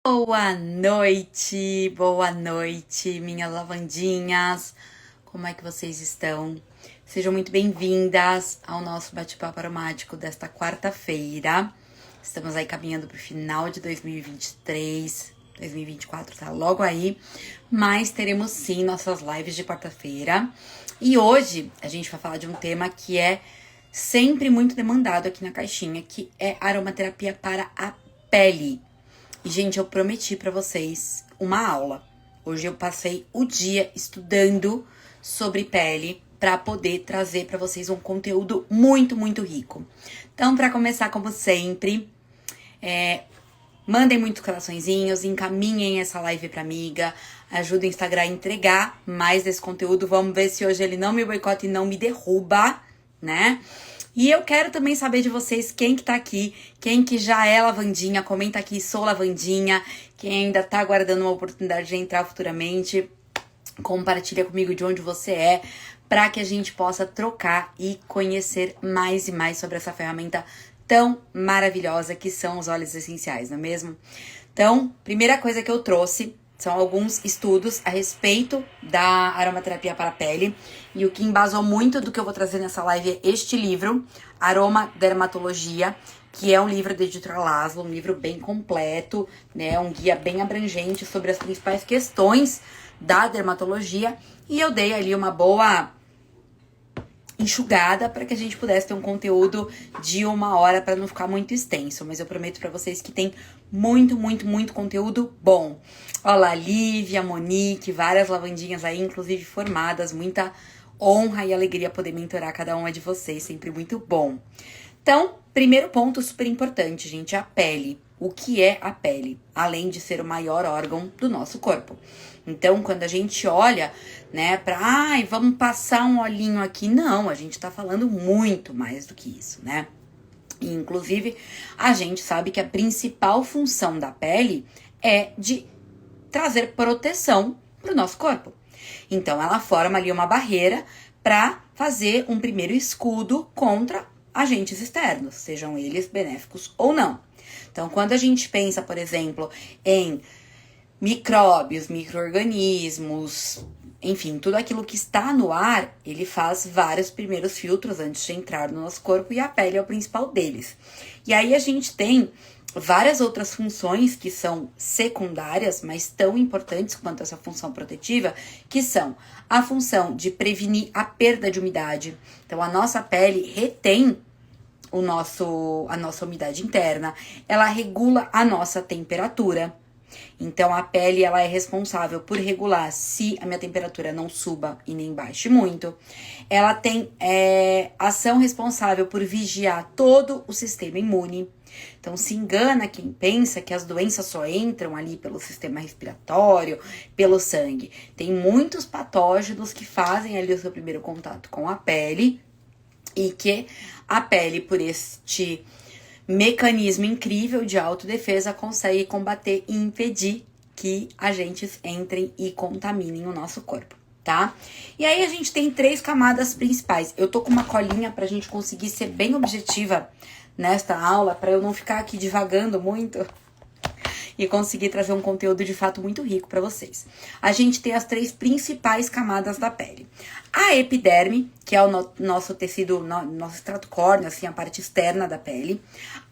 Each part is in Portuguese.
Boa noite, minhas lavandinhas. Como é que vocês estão? Sejam muito bem-vindas ao nosso bate-papo aromático desta quarta-feira. Estamos aí caminhando para o final de 2023, 2024 tá logo aí, mas teremos sim nossas lives de quarta-feira. E hoje a gente vai falar de um tema que é sempre muito demandado aqui na caixinha, que é aromaterapia para a pele. E, gente, eu prometi pra vocês uma aula. Hoje eu passei o dia estudando sobre pele pra poder trazer pra vocês um conteúdo muito rico. Então, pra começar, como sempre, mandem muitos coraçõezinhos, encaminhem essa live pra amiga, ajuda o Instagram a entregar mais desse conteúdo. Vamos ver se hoje ele não me boicota e não me derruba, né? E eu quero também saber de vocês quem que tá aqui, quem que já é lavandinha, comenta aqui, sou lavandinha, quem ainda tá aguardando uma oportunidade de entrar futuramente, compartilha comigo de onde você é, para que a gente possa trocar e conhecer mais e mais sobre essa ferramenta tão maravilhosa que são os óleos essenciais, não é mesmo? Então, primeira coisa que eu trouxe são alguns estudos a respeito da aromaterapia para a pele. E o que embasou muito do que eu vou trazer nessa live é este livro, Aroma Dermatologia, que é um livro do editor Laszlo, um livro bem completo, né? Um guia bem abrangente sobre as principais questões da dermatologia. E eu dei ali uma boa enxugada para que a gente pudesse ter um conteúdo de 1 hora para não ficar muito extenso, mas eu prometo para vocês que tem muito conteúdo bom. Olha lá, Lívia, Monique, várias lavandinhas aí, inclusive formadas, muita honra e alegria poder mentorar cada uma de vocês, sempre muito bom. Então, primeiro ponto super importante, gente, a pele. O que é a pele? Além de ser o maior órgão do nosso corpo. Então, quando a gente olha, né, vamos passar um olhinho aqui, não, a gente tá falando muito mais do que isso, né? E, inclusive, a gente sabe que a principal função da pele é de trazer proteção pro nosso corpo. Então, ela forma ali uma barreira para fazer um primeiro escudo contra agentes externos, sejam eles benéficos ou não. Então, quando a gente pensa, por exemplo, em micróbios, micro-organismos, enfim, tudo aquilo que está no ar, ele faz vários primeiros filtros antes de entrar no nosso corpo e a pele é o principal deles. E aí a gente tem várias outras funções que são secundárias, mas tão importantes quanto essa função protetiva, que são a função de prevenir a perda de umidade. Então, a nossa pele retém a nossa umidade interna, ela regula a nossa temperatura. Então, a pele, ela é responsável por regular se a minha temperatura não suba e nem baixe muito. Ela tem ação responsável por vigiar todo o sistema imune. Então, se engana quem pensa que as doenças só entram ali pelo sistema respiratório, pelo sangue. Tem muitos patógenos que fazem ali o seu primeiro contato com a pele e que a pele, por este mecanismo incrível de autodefesa, consegue combater e impedir que agentes entrem e contaminem o nosso corpo, tá? E aí a gente tem 3 camadas principais. Eu tô com uma colinha pra gente conseguir ser bem objetiva nesta aula, pra eu não ficar aqui divagando muito e conseguir trazer um conteúdo de fato muito rico para vocês. A gente tem as 3 principais camadas da pele. A epiderme, que é o nosso tecido, nosso extrato córneo, assim, a parte externa da pele.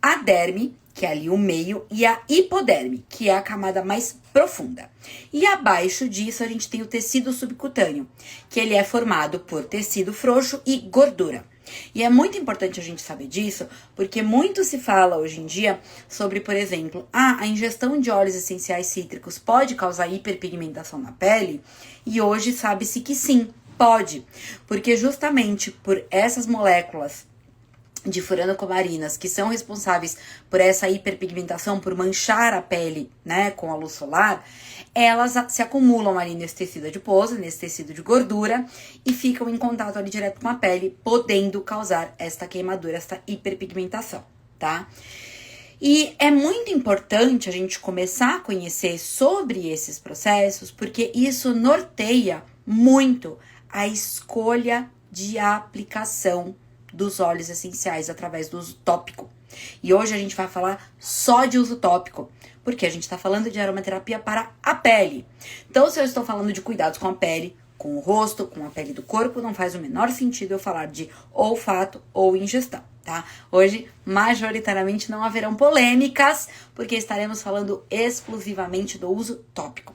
A derme, que é ali o meio, e a hipoderme, que é a camada mais profunda. E abaixo disso a gente tem o tecido subcutâneo, que ele é formado por tecido frouxo e gordura. E é muito importante a gente saber disso, porque muito se fala hoje em dia sobre, por exemplo, a ingestão de óleos essenciais cítricos pode causar hiperpigmentação na pele, e hoje sabe-se que sim, pode, porque justamente por essas moléculas de furanocomarinas que são responsáveis por essa hiperpigmentação, por manchar a pele, né, com a luz solar, elas se acumulam ali nesse tecido adiposo, nesse tecido de gordura e ficam em contato ali direto com a pele, podendo causar esta queimadura, esta hiperpigmentação, tá? E é muito importante a gente começar a conhecer sobre esses processos, porque isso norteia muito a escolha de aplicação dos óleos essenciais através do uso tópico. E hoje a gente vai falar só de uso tópico, porque a gente tá falando de aromaterapia para a pele. Então, se eu estou falando de cuidados com a pele, com o rosto, com a pele do corpo, não faz o menor sentido eu falar de olfato ou ingestão, tá? Hoje, majoritariamente, não haverão polêmicas, porque estaremos falando exclusivamente do uso tópico.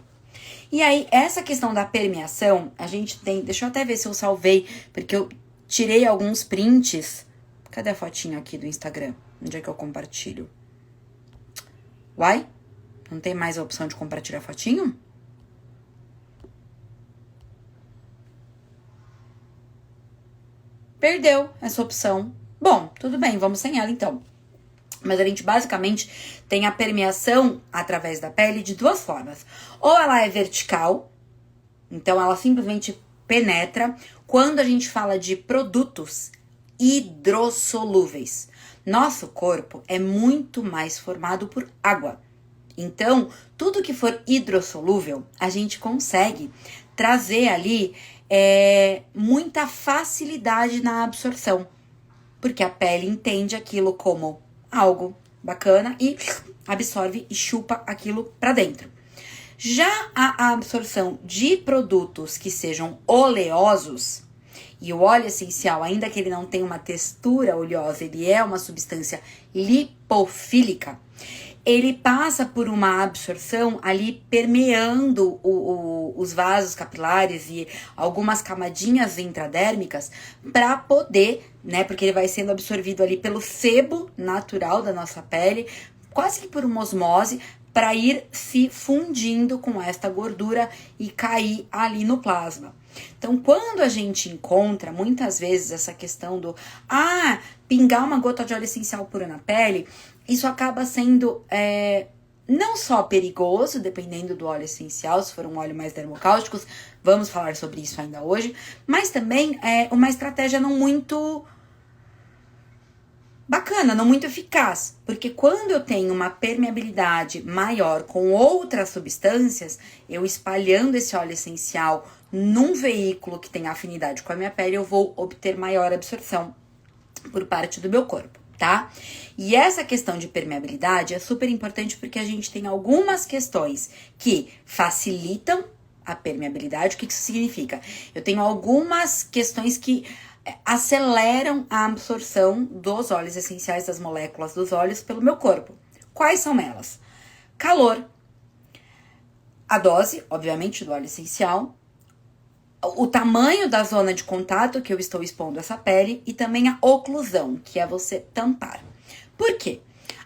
E aí, essa questão da permeação, a gente tem... Deixa eu até ver se eu salvei, porque eu tirei alguns prints. Cadê a fotinha aqui do Instagram? Onde é que eu compartilho? Uai? Não tem mais a opção de compartilhar fotinho? Perdeu essa opção. Bom, tudo bem, vamos sem ela então. Mas a gente basicamente tem a permeação através da pele de duas formas. Ou ela é vertical, então ela simplesmente penetra quando a gente fala de produtos hidrossolúveis. Nosso corpo é muito mais formado por água. Então, tudo que for hidrossolúvel, a gente consegue trazer ali muita facilidade na absorção. Porque a pele entende aquilo como algo bacana e absorve e chupa aquilo pra dentro. Já a absorção de produtos que sejam oleosos, e o óleo essencial, ainda que ele não tenha uma textura oleosa, ele é uma substância lipofílica, ele passa por uma absorção ali permeando os vasos capilares e algumas camadinhas intradérmicas para poder, né, porque ele vai sendo absorvido ali pelo sebo natural da nossa pele, quase que por uma osmose, para ir se fundindo com esta gordura e cair ali no plasma. Então, quando a gente encontra, muitas vezes, essa questão do pingar uma gota de óleo essencial pura na pele, isso acaba sendo não só perigoso, dependendo do óleo essencial, se for um óleo mais dermocáusticos, vamos falar sobre isso ainda hoje, mas também é uma estratégia não muito bacana, não muito eficaz, porque quando eu tenho uma permeabilidade maior com outras substâncias, eu espalhando esse óleo essencial num veículo que tem afinidade com a minha pele, eu vou obter maior absorção por parte do meu corpo, tá? E essa questão de permeabilidade é super importante porque a gente tem algumas questões que facilitam a permeabilidade. O que isso significa? Eu tenho algumas questões que aceleram a absorção dos óleos essenciais, das moléculas dos óleos pelo meu corpo. Quais são elas? Calor, a dose, obviamente, do óleo essencial, o tamanho da zona de contato que eu estou expondo essa pele e também a oclusão, que é você tampar. Por quê?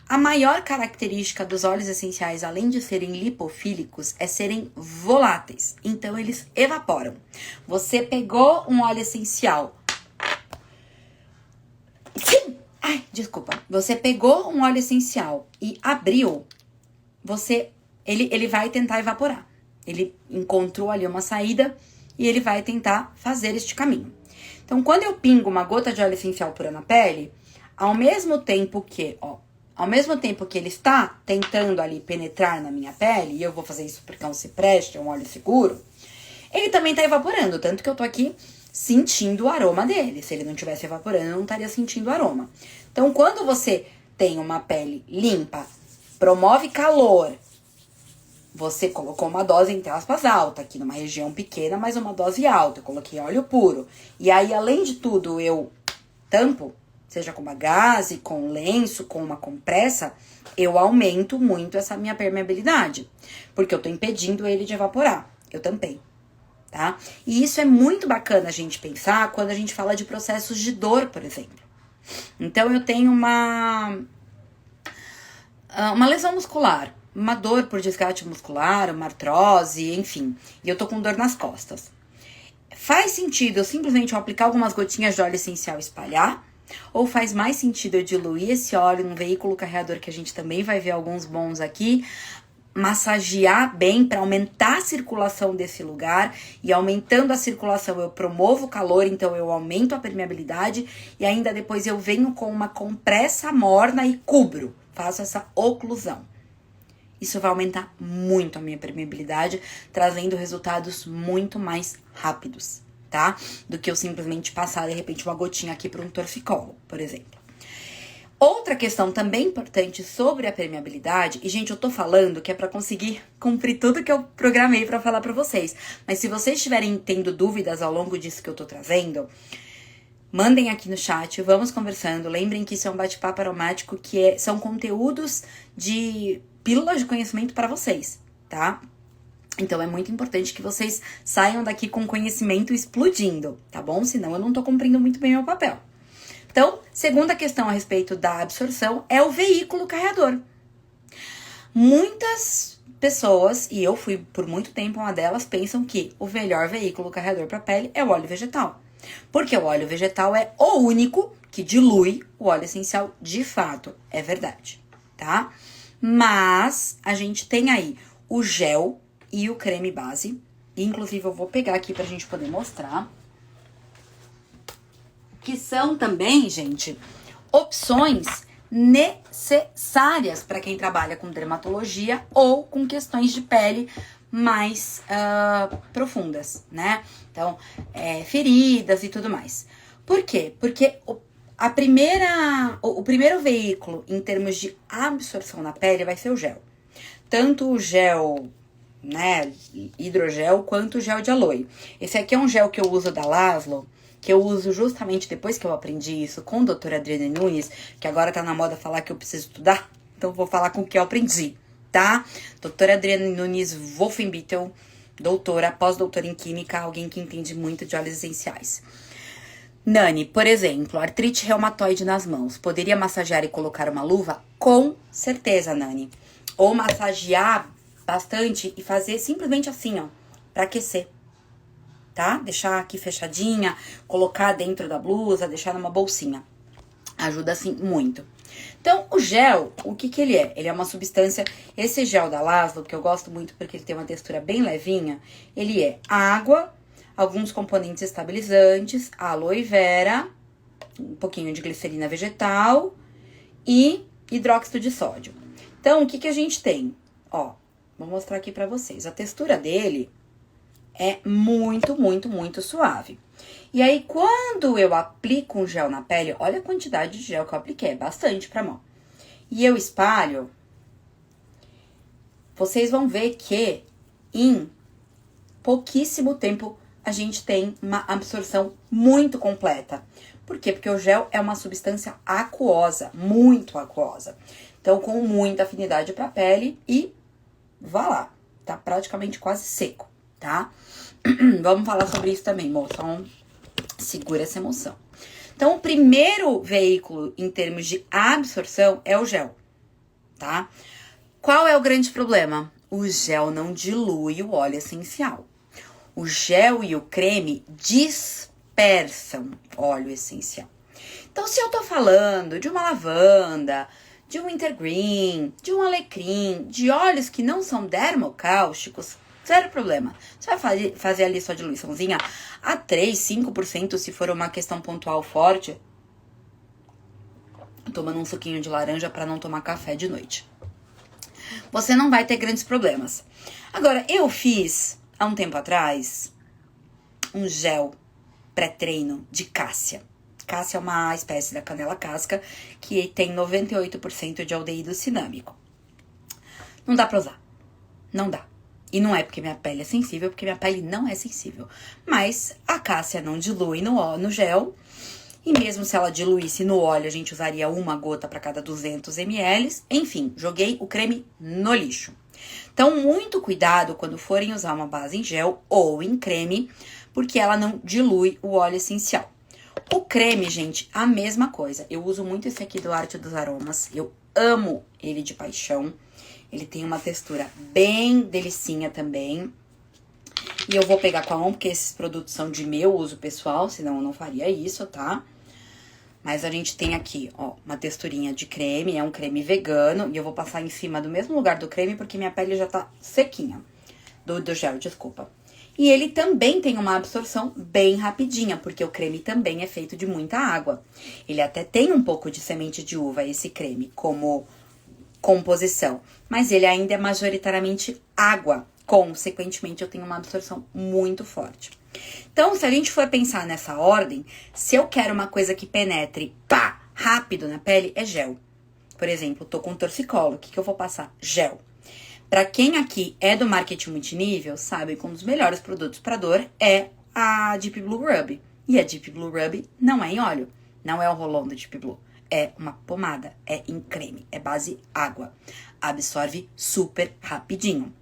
A maior característica dos óleos essenciais, além de serem lipofílicos, é serem voláteis. Então, eles evaporam. Você pegou um óleo essencial. Sim! Ai, desculpa. Você pegou um óleo essencial e abriu, ele vai tentar evaporar. Ele encontrou ali uma saída e ele vai tentar fazer este caminho. Então, quando eu pingo uma gota de óleo essencial pura na pele, ao mesmo tempo que ele está tentando ali penetrar na minha pele, e eu vou fazer isso porque é um cipreste, é um óleo seguro, ele também está evaporando, tanto que eu tô aqui sentindo o aroma dele. Se ele não estivesse evaporando, eu não estaria sentindo o aroma. Então, quando você tem uma pele limpa, promove calor, você colocou uma dose, entre aspas, alta, aqui numa região pequena, mas uma dose alta. Eu coloquei óleo puro. E aí, além de tudo, eu tampo, seja com uma gaze, com lenço, com uma compressa, eu aumento muito essa minha permeabilidade. Porque eu tô impedindo ele de evaporar. Eu tampei, tá? E isso é muito bacana a gente pensar quando a gente fala de processos de dor, por exemplo. Então, eu tenho uma lesão muscular, uma dor por desgaste muscular, uma artrose, enfim. E eu tô com dor nas costas. Faz sentido eu simplesmente aplicar algumas gotinhas de óleo essencial e espalhar? Ou faz mais sentido eu diluir esse óleo num veículo carreador, que a gente também vai ver alguns bons aqui, massagear bem para aumentar a circulação desse lugar, e aumentando a circulação eu promovo o calor, então eu aumento a permeabilidade, e ainda depois eu venho com uma compressa morna e cubro, faço essa oclusão. Isso vai aumentar muito a minha permeabilidade, trazendo resultados muito mais rápidos, tá? Do que eu simplesmente passar, de repente, uma gotinha aqui para um torcicolo, por exemplo. Outra questão também importante sobre a permeabilidade, e gente, eu tô falando que é pra conseguir cumprir tudo que eu programei pra falar pra vocês, mas se vocês estiverem tendo dúvidas ao longo disso que eu tô trazendo, mandem aqui no chat, vamos conversando. Lembrem que isso é um bate-papo aromático, são conteúdos de pílulas de conhecimento para vocês, tá? Então é muito importante que vocês saiam daqui com conhecimento explodindo, tá bom? Senão eu não tô cumprindo muito bem meu papel. Então, segunda questão a respeito da absorção é o veículo carreador. Muitas pessoas, e eu fui por muito tempo uma delas, pensam que o melhor veículo carreador para a pele é o óleo vegetal. Porque o óleo vegetal é o único que dilui o óleo essencial de fato. É verdade, tá? Mas a gente tem aí o gel e o creme base. Inclusive eu vou pegar aqui pra gente poder mostrar. Que são também, gente, opções necessárias para quem trabalha com dermatologia ou com questões de pele mais profundas, né? Então, feridas e tudo mais. Por quê? Porque o primeiro veículo em termos de absorção na pele vai ser o gel. Tanto o gel, né, hidrogel, quanto o gel de aloe. Esse aqui é um gel que eu uso da Laszlo, que eu uso justamente depois que eu aprendi isso com a doutora Adriana Nunes, que agora tá na moda falar que eu preciso estudar, então vou falar com o que eu aprendi, tá? Doutora Adriana Nunes Wolfenbittel, doutora, pós-doutora em química, alguém que entende muito de óleos essenciais. Nani, por exemplo, artrite reumatoide nas mãos, poderia massagear e colocar uma luva? Com certeza, Nani. Ou massagear bastante e fazer simplesmente assim, ó, pra aquecer. Tá? Deixar aqui fechadinha, colocar dentro da blusa, deixar numa bolsinha. Ajuda, assim, muito. Então, o gel, o que ele é? Ele é uma substância, esse gel da Laszlo, que eu gosto muito porque ele tem uma textura bem levinha, ele é água, alguns componentes estabilizantes, aloe vera, um pouquinho de glicerina vegetal e hidróxido de sódio. Então, o que a gente tem? Ó, vou mostrar aqui pra vocês. A textura dele é muito, muito, muito suave. E aí, quando eu aplico um gel na pele, olha a quantidade de gel que eu apliquei, é bastante pra mão. E eu espalho, vocês vão ver que em pouquíssimo tempo a gente tem uma absorção muito completa. Por quê? Porque o gel é uma substância aquosa, muito aquosa. Então, com muita afinidade pra pele e vá lá, tá praticamente quase seco, tá? Vamos falar sobre isso também, moça. Então, segura essa emoção. Então, o primeiro veículo em termos de absorção é o gel, tá? Qual é o grande problema? O gel não dilui o óleo essencial. O gel e o creme dispersam óleo essencial. Então, se eu tô falando de uma lavanda, de um wintergreen, de um alecrim, de óleos que não são dermocáusticos, zero problema. Você vai fazer ali sua diluiçãozinha a 3, 5% se for uma questão pontual forte. Tomando um suquinho de laranja para não tomar café de noite. Você não vai ter grandes problemas. Agora, eu fiz, há um tempo atrás, um gel pré-treino de cássia. Cássia é uma espécie da canela casca que tem 98% de aldeído cinâmico. Não dá pra usar. Não dá. E não é porque minha pele é sensível, porque minha pele não é sensível. Mas a cássia não dilui no gel. E mesmo se ela diluísse no óleo, a gente usaria uma gota para cada 200 ml. Enfim, joguei o creme no lixo. Então, muito cuidado quando forem usar uma base em gel ou em creme, porque ela não dilui o óleo essencial. O creme, gente, a mesma coisa. Eu uso muito esse aqui do Arte dos Aromas. Eu amo ele de paixão. Ele tem uma textura bem delicinha também. E eu vou pegar com a mão, porque esses produtos são de meu uso pessoal, senão eu não faria isso, tá? Mas a gente tem aqui, ó, uma texturinha de creme, é um creme vegano. E eu vou passar em cima do mesmo lugar do creme, porque minha pele já tá sequinha. Do gel, desculpa. E ele também tem uma absorção bem rapidinha, porque o creme também é feito de muita água. Ele até tem um pouco de semente de uva, esse creme, como composição. Mas ele ainda é majoritariamente água. Consequentemente, eu tenho uma absorção muito forte. Então, se a gente for pensar nessa ordem, se eu quero uma coisa que penetre, pá, rápido na pele é gel. Por exemplo, tô com torcicolo, o que eu vou passar? Gel. Pra quem aqui é do marketing multinível, sabe que um dos melhores produtos pra dor é a Deep Blue Rub. E a Deep Blue Rub não é em óleo, não é o rolão da Deep Blue. É uma pomada, é em creme, é base água. Absorve super rapidinho.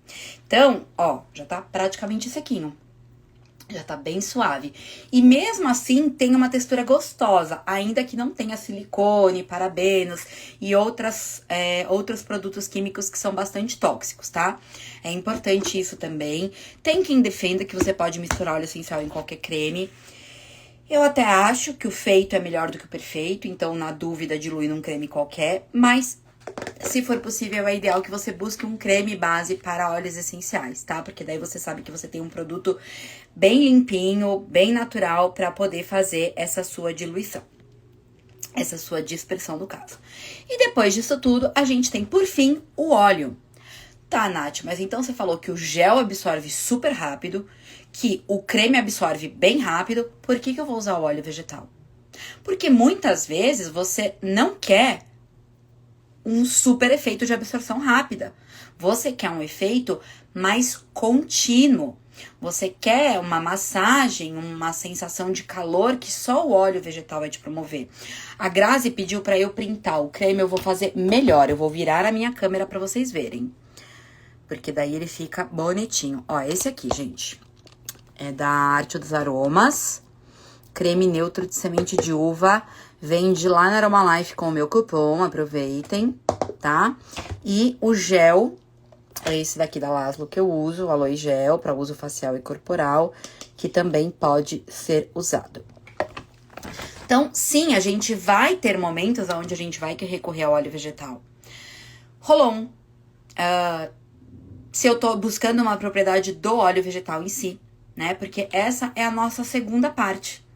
Então, ó, já tá praticamente sequinho. Já tá bem suave. E mesmo assim, tem uma textura gostosa, ainda que não tenha silicone, parabenos e outros produtos químicos que são bastante tóxicos, tá? É importante isso também. Tem quem defenda que você pode misturar óleo essencial em qualquer creme. Eu até acho que o feito é melhor do que o perfeito, então na dúvida dilui num creme qualquer, mas se for possível é ideal que você busque um creme base para óleos essenciais, tá? Porque daí você sabe que você tem um produto bem limpinho, bem natural para poder fazer essa sua diluição, essa sua dispersão no caso. E depois disso tudo, a gente tem por fim o óleo. Tá, Nath, mas então você falou que o gel absorve super rápido, que o creme absorve bem rápido, por que eu vou usar o óleo vegetal? Porque muitas vezes você não quer um super efeito de absorção rápida. Você quer um efeito mais contínuo. Você quer uma massagem, uma sensação de calor que só o óleo vegetal vai te promover. A Grazi pediu para eu printar o creme, eu vou fazer melhor. Eu vou virar a minha câmera para vocês verem. Porque daí ele fica bonitinho. Ó, esse aqui, gente. É da Arte dos Aromas. Creme neutro de semente de uva. Vende lá na Aromalife com o meu cupom. Aproveitem, tá? E o gel, é esse daqui da Laszlo que eu uso. O Aloe Gel para uso facial e corporal. Que também pode ser usado. Então, sim, a gente vai ter momentos onde a gente vai recorrer ao óleo vegetal. Rolon. Se eu tô buscando uma propriedade do óleo vegetal em si, né? Porque essa é a nossa segunda parte.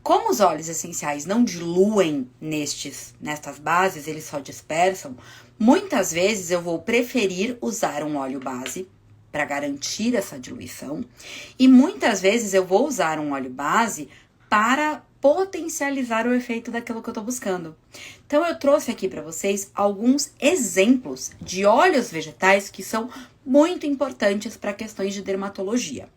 Como os óleos essenciais não diluem nestas bases, eles só dispersam, muitas vezes eu vou preferir usar um óleo base para garantir essa diluição. E muitas vezes eu vou usar um óleo base para potencializar o efeito daquilo que eu tô buscando. Então, eu trouxe aqui para vocês alguns exemplos de óleos vegetais que são muito importantes para questões de dermatologia.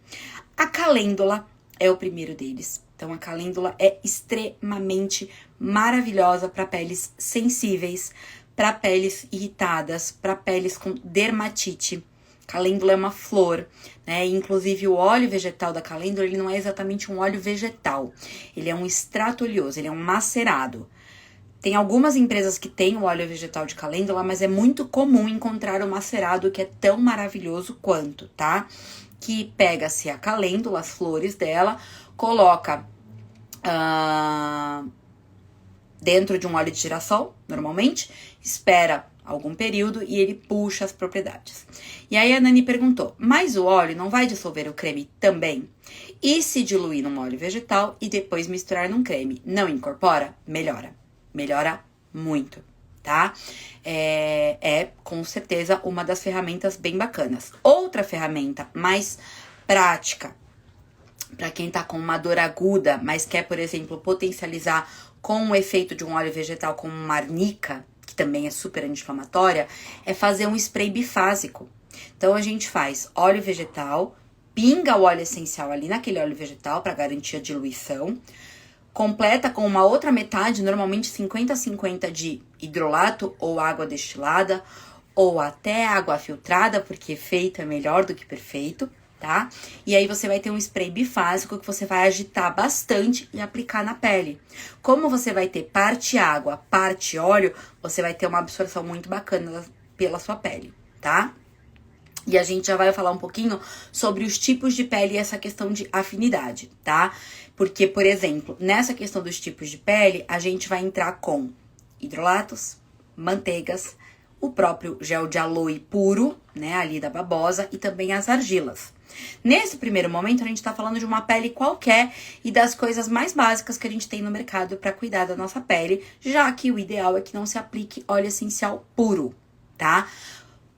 A calêndula é o primeiro deles. Então, a calêndula é extremamente maravilhosa para peles sensíveis, para peles irritadas, para peles com dermatite. Calêndula é uma flor, né? Inclusive, o óleo vegetal da calêndula, ele não é exatamente um óleo vegetal. Ele é um extrato oleoso, ele é um macerado. Tem algumas empresas que têm o óleo vegetal de calêndula, mas é muito comum encontrar o macerado, que é tão maravilhoso quanto, tá? Que pega-se a calêndula, as flores dela, coloca dentro de um óleo de girassol, normalmente, espera algum período e ele puxa as propriedades. E aí a Nani perguntou, mas o óleo não vai dissolver o creme também? E se diluir num óleo vegetal e depois misturar num creme, não incorpora? Melhora. Melhora muito, tá? É com certeza uma das ferramentas bem bacanas. Outra ferramenta mais prática, para quem tá com uma dor aguda, mas quer, por exemplo, potencializar com o efeito de um óleo vegetal como uma arnica, que também é super anti-inflamatória, é fazer um spray bifásico. Então, a gente faz óleo vegetal, pinga o óleo essencial ali naquele óleo vegetal para garantir a diluição, completa com uma outra metade, normalmente 50-50 de hidrolato ou água destilada, ou até água filtrada, porque feito é melhor do que perfeito, tá? E aí você vai ter um spray bifásico que você vai agitar bastante e aplicar na pele. Como você vai ter parte água, parte óleo, você vai ter uma absorção muito bacana pela sua pele, tá? E a gente já vai falar um pouquinho sobre os tipos de pele e essa questão de afinidade, tá? Porque, por exemplo, nessa questão dos tipos de pele, a gente vai entrar com hidrolatos, manteigas, o próprio gel de aloe puro, né, ali da babosa, e também as argilas. Nesse primeiro momento, a gente tá falando de uma pele qualquer e das coisas mais básicas que a gente tem no mercado para cuidar da nossa pele, já que o ideal é que não se aplique óleo essencial puro, tá?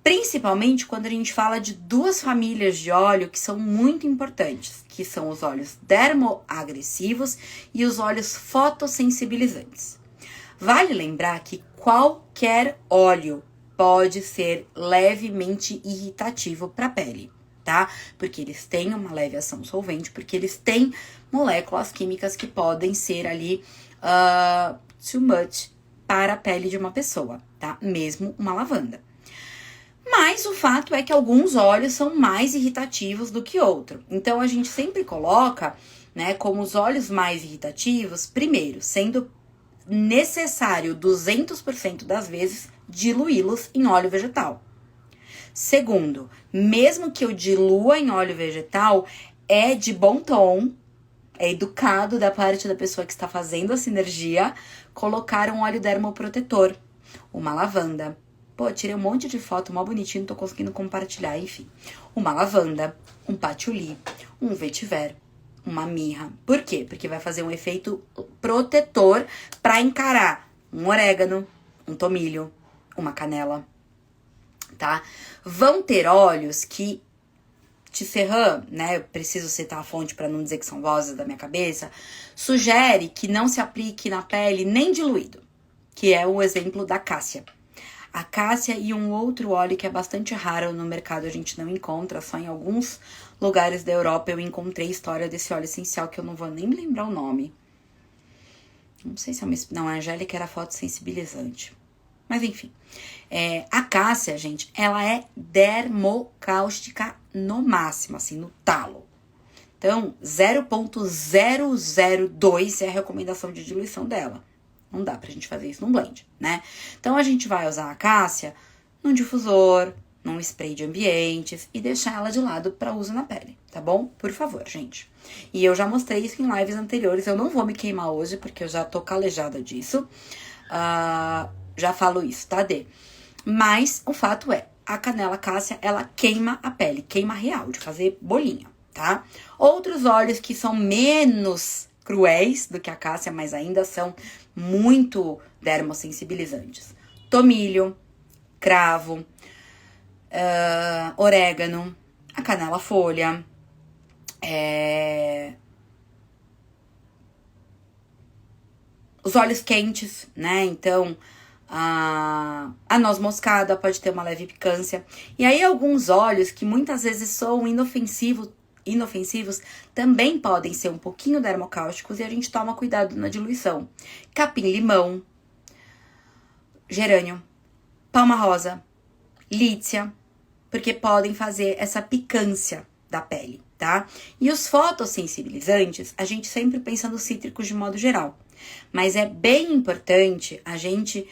Principalmente quando a gente fala de duas famílias de óleo que são muito importantes, que são os óleos dermoagressivos e os óleos fotossensibilizantes. Vale lembrar que qualquer óleo pode ser levemente irritativo para a pele, tá? Porque eles têm uma leve ação solvente, porque eles têm moléculas químicas que podem ser ali too much para a pele de uma pessoa, tá? Mesmo uma lavanda. Mas o fato é que alguns óleos são mais irritativos do que outros. Então, a gente sempre coloca, né, como os óleos mais irritativos, primeiro, sendo necessário 200% das vezes diluí-los em óleo vegetal. Segundo, mesmo que eu dilua em óleo vegetal, é de bom tom, é educado da parte da pessoa que está fazendo a sinergia, colocar um óleo dermoprotetor, uma lavanda. Pô, tirei um monte de foto, mó bonitinho, não tô conseguindo compartilhar, enfim. Uma lavanda, um patchouli, um vetiver, uma mirra. Por quê? Porque vai fazer um efeito protetor para encarar um orégano, um tomilho, uma canela, tá? Vão ter óleos que Tisserand, né, eu preciso citar a fonte para não dizer que são vozes da minha cabeça, sugere que não se aplique na pele nem diluído, que é o exemplo da cássia. A cássia e um outro óleo que é bastante raro no mercado, a gente não encontra, só em alguns lugares da Europa eu encontrei história desse óleo essencial, que eu não vou nem lembrar o nome. Não sei se é uma... Não, a Angélica era fotossensibilizante. Mas enfim, a cássia, gente, ela é dermocáustica no máximo, assim, no talo. Então, 0,002 é a recomendação de diluição dela. Não dá pra gente fazer isso num blend, né? Então, a gente vai usar a cássia num difusor, num spray de ambientes e deixar ela de lado para uso na pele, tá bom? Por favor, gente. E eu já mostrei isso em lives anteriores, eu não vou me queimar hoje porque eu já tô calejada disso. Já falo isso, tá, Dê? Mas o fato é, a canela cássia, ela queima a pele, queima real, de fazer bolinha, tá? Outros óleos que são menos cruéis do que a cássia, mas ainda são muito dermossensibilizantes. Tomilho, cravo, orégano, a canela folha, os óleos quentes, né? Então, a noz moscada pode ter uma leve picância. E aí, alguns óleos que muitas vezes são inofensivos também podem ser um pouquinho dermocáusticos e a gente toma cuidado na diluição. Capim-limão, gerânio, palma-rosa, lícia, porque podem fazer essa picância da pele, tá? E os fotossensibilizantes, a gente sempre pensa nos cítricos de modo geral. Mas é bem importante a gente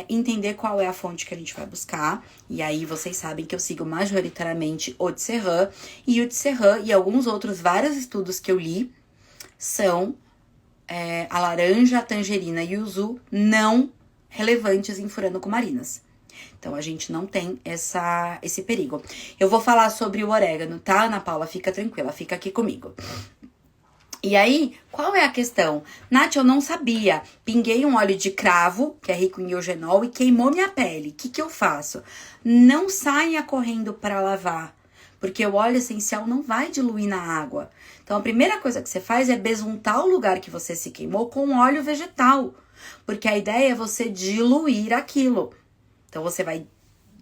entender qual é a fonte que a gente vai buscar. E aí vocês sabem que eu sigo majoritariamente o Tisserand. E o Tisserand e alguns outros vários estudos que eu li são a laranja, a tangerina e o yuzu não relevantes em furanocumarinas. Então, a gente não tem esse perigo. Eu vou falar sobre o orégano, tá, Ana Paula? Fica tranquila, fica aqui comigo. E aí, qual é a questão? Nath, eu não sabia. Pinguei um óleo de cravo, que é rico em eugenol, e queimou minha pele. O que eu faço? Não saia correndo para lavar, porque o óleo essencial não vai diluir na água. Então, a primeira coisa que você faz é besuntar o lugar que você se queimou com óleo vegetal, porque a ideia é você diluir aquilo. Então, você vai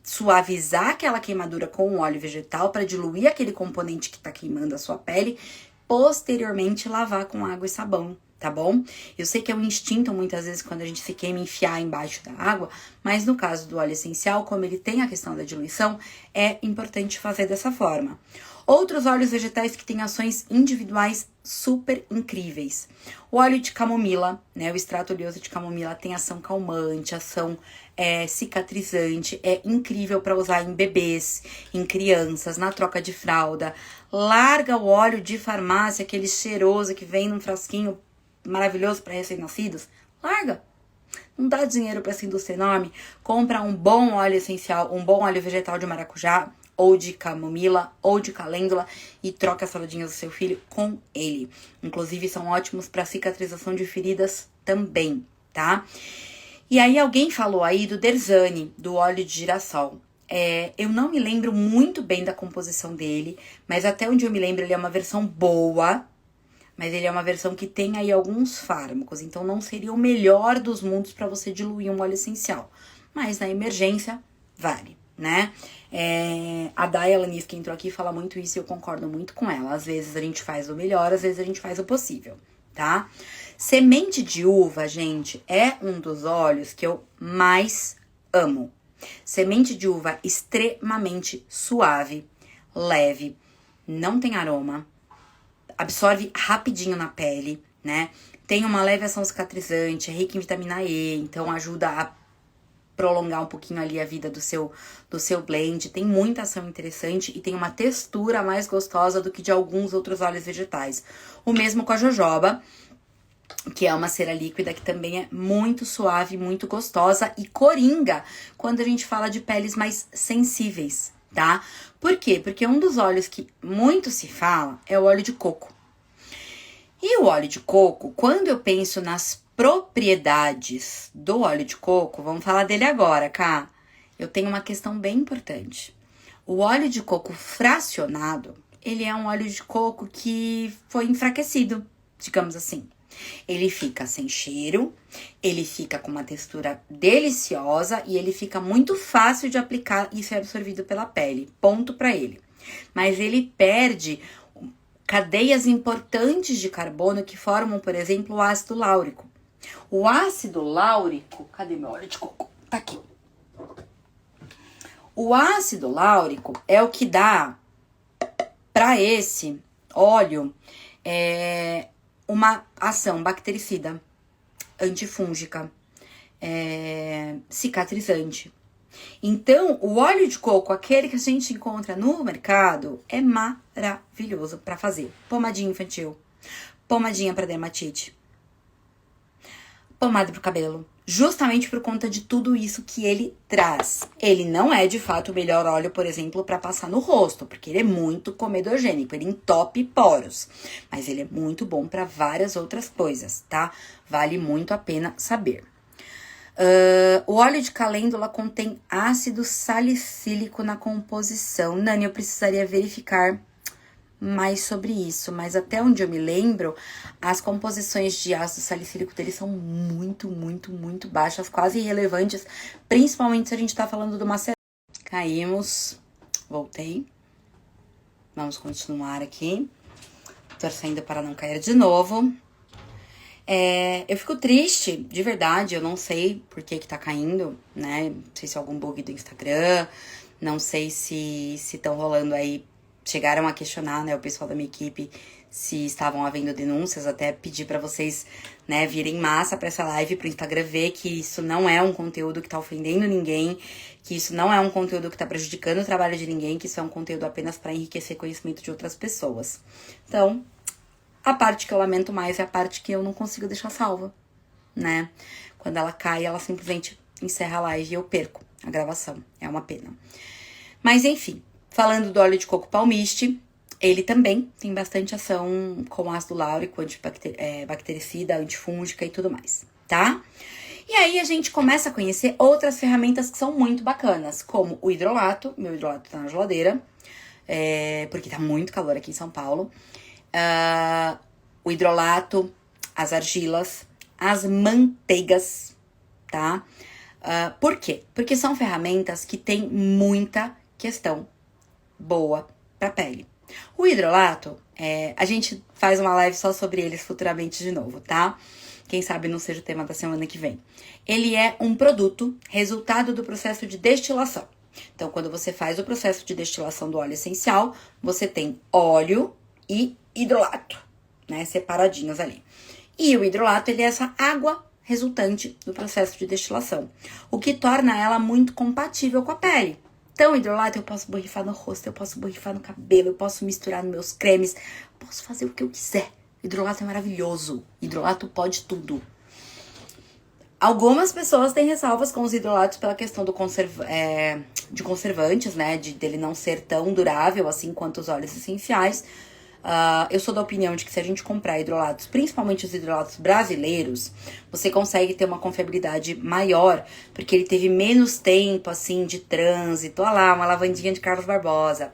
suavizar aquela queimadura com o óleo vegetal para diluir aquele componente que tá queimando a sua pele, posteriormente lavar com água e sabão, tá bom? Eu sei que é um instinto muitas vezes quando a gente se queima enfiar embaixo da água, mas no caso do óleo essencial, como ele tem a questão da diluição, é importante fazer dessa forma. Outros óleos vegetais que têm ações individuais super incríveis. O óleo de camomila, né? O extrato oleoso de camomila tem ação calmante, ação cicatrizante, é incrível para usar em bebês, em crianças, na troca de fralda. Larga o óleo de farmácia, aquele cheiroso que vem num frasquinho maravilhoso para recém-nascidos. Larga. Não dá dinheiro para essa indústria enorme. Compra um bom óleo essencial, um bom óleo vegetal de maracujá, ou de camomila, ou de calêndula, e troca as saladinhas do seu filho com ele. Inclusive, são ótimos para cicatrização de feridas também, tá? E aí, alguém falou aí do Derzani, do óleo de girassol. Eu não me lembro muito bem da composição dele, mas até onde eu me lembro, ele é uma versão boa, mas ele é uma versão que tem aí alguns fármacos, então não seria o melhor dos mundos para você diluir um óleo essencial. Mas na emergência, vale, né? A Daya Lanis, que entrou aqui, fala muito isso e eu concordo muito com ela. Às vezes a gente faz o melhor, às vezes a gente faz o possível, tá? Semente de uva, gente, é um dos óleos que eu mais amo. Semente de uva extremamente suave, leve, não tem aroma, absorve rapidinho na pele, né? Tem uma leve ação cicatrizante, é rica em vitamina E, então ajuda a prolongar um pouquinho ali a vida do seu blend. Tem muita ação interessante e tem uma textura mais gostosa do que de alguns outros óleos vegetais. O mesmo com a jojoba, que é uma cera líquida que também é muito suave, muito gostosa e coringa quando a gente fala de peles mais sensíveis, tá? Por quê? Porque um dos óleos que muito se fala é o óleo de coco. E o óleo de coco, quando eu penso nas propriedades do óleo de coco, vamos falar dele agora, Cá. Eu tenho uma questão bem importante. O óleo de coco fracionado, ele é um óleo de coco que foi enfraquecido, digamos assim. Ele fica sem cheiro, ele fica com uma textura deliciosa e ele fica muito fácil de aplicar e ser absorvido pela pele. Ponto pra ele. Mas ele perde cadeias importantes de carbono que formam, por exemplo, o ácido láurico. O ácido láurico, cadê meu óleo de coco? Tá aqui. O ácido láurico é o que dá para esse óleo uma ação bactericida, antifúngica, cicatrizante. Então, o óleo de coco, aquele que a gente encontra no mercado, é maravilhoso para fazer pomadinha infantil, pomadinha para dermatite, pomada pro cabelo, justamente por conta de tudo isso que ele traz. Ele não é, de fato, o melhor óleo, por exemplo, para passar no rosto, porque ele é muito comedogênico, ele entope poros, mas ele é muito bom para várias outras coisas, tá? Vale muito a pena saber. O óleo de calêndula contém ácido salicílico na composição. Nani, eu precisaria verificar mais sobre isso, mas até onde eu me lembro, as composições de ácido salicílico deles são muito, muito, muito baixas, quase irrelevantes, principalmente se a gente tá falando do macerado. Caímos, voltei, vamos continuar aqui, torcendo para não cair de novo. Eu fico triste, de verdade, eu não sei por que tá caindo, né, não sei se é algum bug do Instagram, não sei se estão rolando aí. Chegaram a questionar, né, o pessoal da minha equipe se estavam havendo denúncias, até pedir pra vocês, né, virem massa pra essa live, pro Instagram ver que isso não é um conteúdo que tá ofendendo ninguém, que isso não é um conteúdo que tá prejudicando o trabalho de ninguém, que isso é um conteúdo apenas pra enriquecer conhecimento de outras pessoas. Então, a parte que eu lamento mais é a parte que eu não consigo deixar salva, né? Quando ela cai, ela simplesmente encerra a live e eu perco a gravação. É uma pena. Mas, enfim. Falando do óleo de coco palmiste, ele também tem bastante ação com ácido láurico, bactericida, antifúngica e tudo mais, tá? E aí a gente começa a conhecer outras ferramentas que são muito bacanas, como o hidrolato. Meu hidrolato tá na geladeira, porque tá muito calor aqui em São Paulo. O hidrolato, as argilas, as manteigas, tá? Por quê? Porque são ferramentas que têm muita questão boa pra pele. O hidrolato, a gente faz uma live só sobre eles futuramente de novo, tá? Quem sabe não seja o tema da semana que vem. Ele é um produto resultado do processo de destilação. Então, quando você faz o processo de destilação do óleo essencial, você tem óleo e hidrolato, né? Separadinhos ali. E o hidrolato, ele é essa água resultante do processo de destilação, o que torna ela muito compatível com a pele. Então, hidrolato eu posso borrifar no rosto, eu posso borrifar no cabelo, eu posso misturar nos meus cremes, posso fazer o que eu quiser. Hidrolato é maravilhoso. Hidrolato pode tudo. Algumas pessoas têm ressalvas com os hidrolatos pela questão de conservantes, né? Dele não ser tão durável assim quanto os óleos essenciais. Eu sou da opinião de que se a gente comprar hidrolatos, principalmente os hidrolatos brasileiros, você consegue ter uma confiabilidade maior, porque ele teve menos tempo, assim, de trânsito. Olha lá, uma lavandinha de Carlos Barbosa.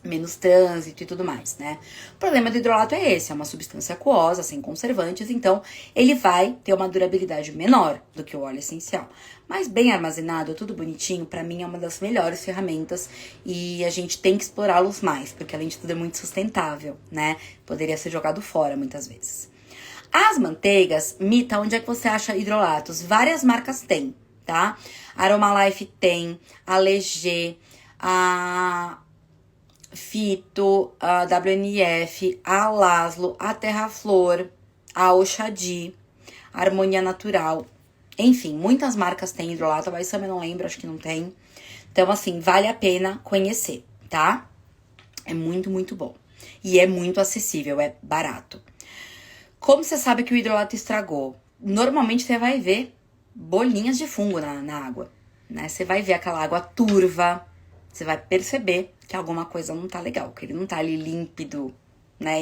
menos trânsito e tudo mais, né? O problema do hidrolato é esse, é uma substância aquosa, sem conservantes, então ele vai ter uma durabilidade menor do que o óleo essencial. Mas bem armazenado, tudo bonitinho, pra mim é uma das melhores ferramentas e a gente tem que explorá-los mais, porque além de tudo é muito sustentável, né? Poderia ser jogado fora muitas vezes. As manteigas, Mita, onde é que você acha hidrolatos? Várias marcas têm, tá? Aromalife tem, a Legê, a Fito, a WNF, a Laszlo, a Terraflor, a Oxadi, a Harmonia Natural. Enfim, muitas marcas têm hidrolato, a Baissama eu não lembro, acho que não tem. Então, assim, vale a pena conhecer, tá? É muito, muito bom. E é muito acessível, é barato. Como você sabe que o hidrolato estragou? Normalmente você vai ver bolinhas de fungo na água, né? Você vai ver aquela água turva, você vai perceber que alguma coisa não tá legal, que ele não tá ali límpido, né?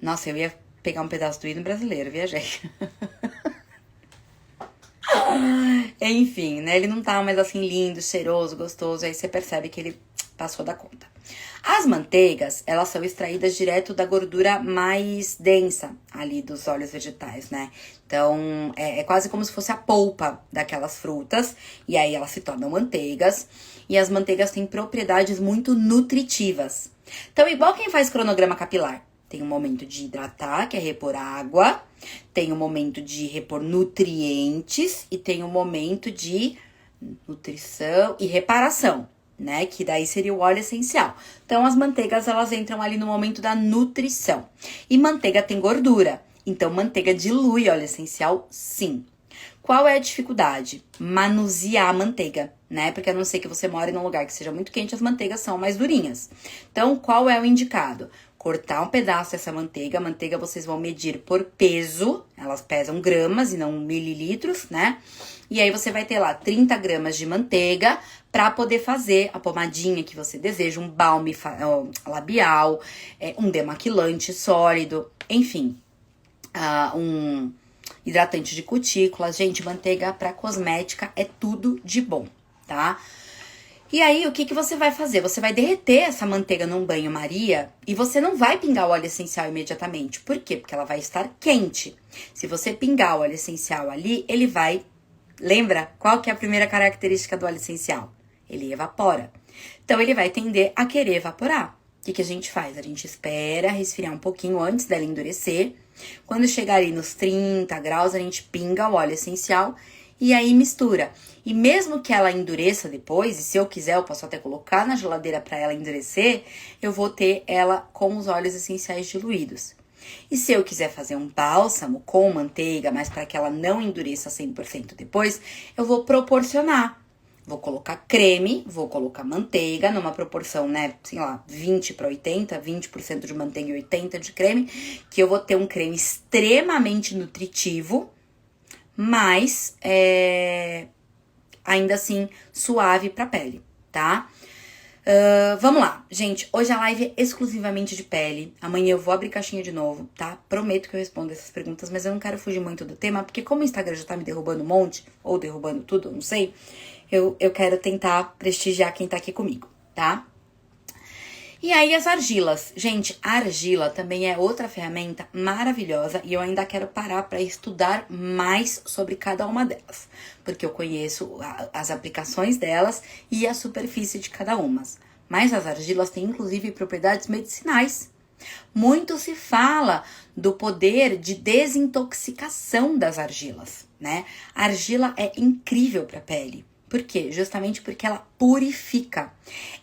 Nossa, eu ia pegar um pedaço do hino brasileiro, viajei. Enfim, né? Ele não tá mais assim lindo, cheiroso, gostoso, aí você percebe que ele passou da conta. As manteigas, elas são extraídas direto da gordura mais densa ali dos óleos vegetais, né? Então, é quase como se fosse a polpa daquelas frutas, e aí elas se tornam manteigas, e as manteigas têm propriedades muito nutritivas. Então, igual quem faz cronograma capilar, tem um momento de hidratar, que é repor água, tem um momento de repor nutrientes, e tem um momento de nutrição e reparação, né? Que daí seria o óleo essencial. Então, as manteigas, elas entram ali no momento da nutrição. E manteiga tem gordura. Então, manteiga dilui óleo essencial, sim. Qual é a dificuldade? Manusear a manteiga, né? Porque a não ser que você more num lugar que seja muito quente, as manteigas são mais durinhas. Então, qual é o indicado? Cortar um pedaço dessa manteiga. A manteiga vocês vão medir por peso. Elas pesam gramas e não mililitros, né? E aí você vai ter lá 30 gramas de manteiga para poder fazer a pomadinha que você deseja, um balme labial, um demaquilante sólido, enfim, um hidratante de cutículas. Gente, manteiga para cosmética é tudo de bom, tá? E aí, o que você vai fazer? Você vai derreter essa manteiga num banho-maria e você não vai pingar o óleo essencial imediatamente. Por quê? Porque ela vai estar quente. Se você pingar o óleo essencial ali, ele vai... Lembra? Qual que é a primeira característica do óleo essencial? Ele evapora. Então, ele vai tender a querer evaporar. O que a gente faz? A gente espera resfriar um pouquinho antes dela endurecer. Quando chegar ali nos 30 graus, a gente pinga o óleo essencial e aí mistura. E mesmo que ela endureça depois, e se eu quiser eu posso até colocar na geladeira para ela endurecer, eu vou ter ela com os óleos essenciais diluídos. E se eu quiser fazer um bálsamo com manteiga, mas para que ela não endureça 100% depois, eu vou proporcionar. Vou colocar creme, vou colocar manteiga numa proporção, né, sei lá, 20 para 80, 20% de manteiga e 80 de creme, que eu vou ter um creme extremamente nutritivo, mas ainda assim suave pra pele, tá? Vamos lá, gente, hoje a live é exclusivamente de pele, amanhã eu vou abrir caixinha de novo, tá? Prometo que eu respondo essas perguntas, mas eu não quero fugir muito do tema, porque como o Instagram já tá me derrubando um monte, ou derrubando tudo, não sei, eu quero tentar prestigiar quem tá aqui comigo, tá? E aí as argilas. Gente, a argila também é outra ferramenta maravilhosa e eu ainda quero parar para estudar mais sobre cada uma delas, porque eu conheço as aplicações delas e a superfície de cada uma. Mas as argilas têm inclusive propriedades medicinais. Muito se fala do poder de desintoxicação das argilas, né? A argila é incrível para a pele. Por quê? Justamente porque ela purifica,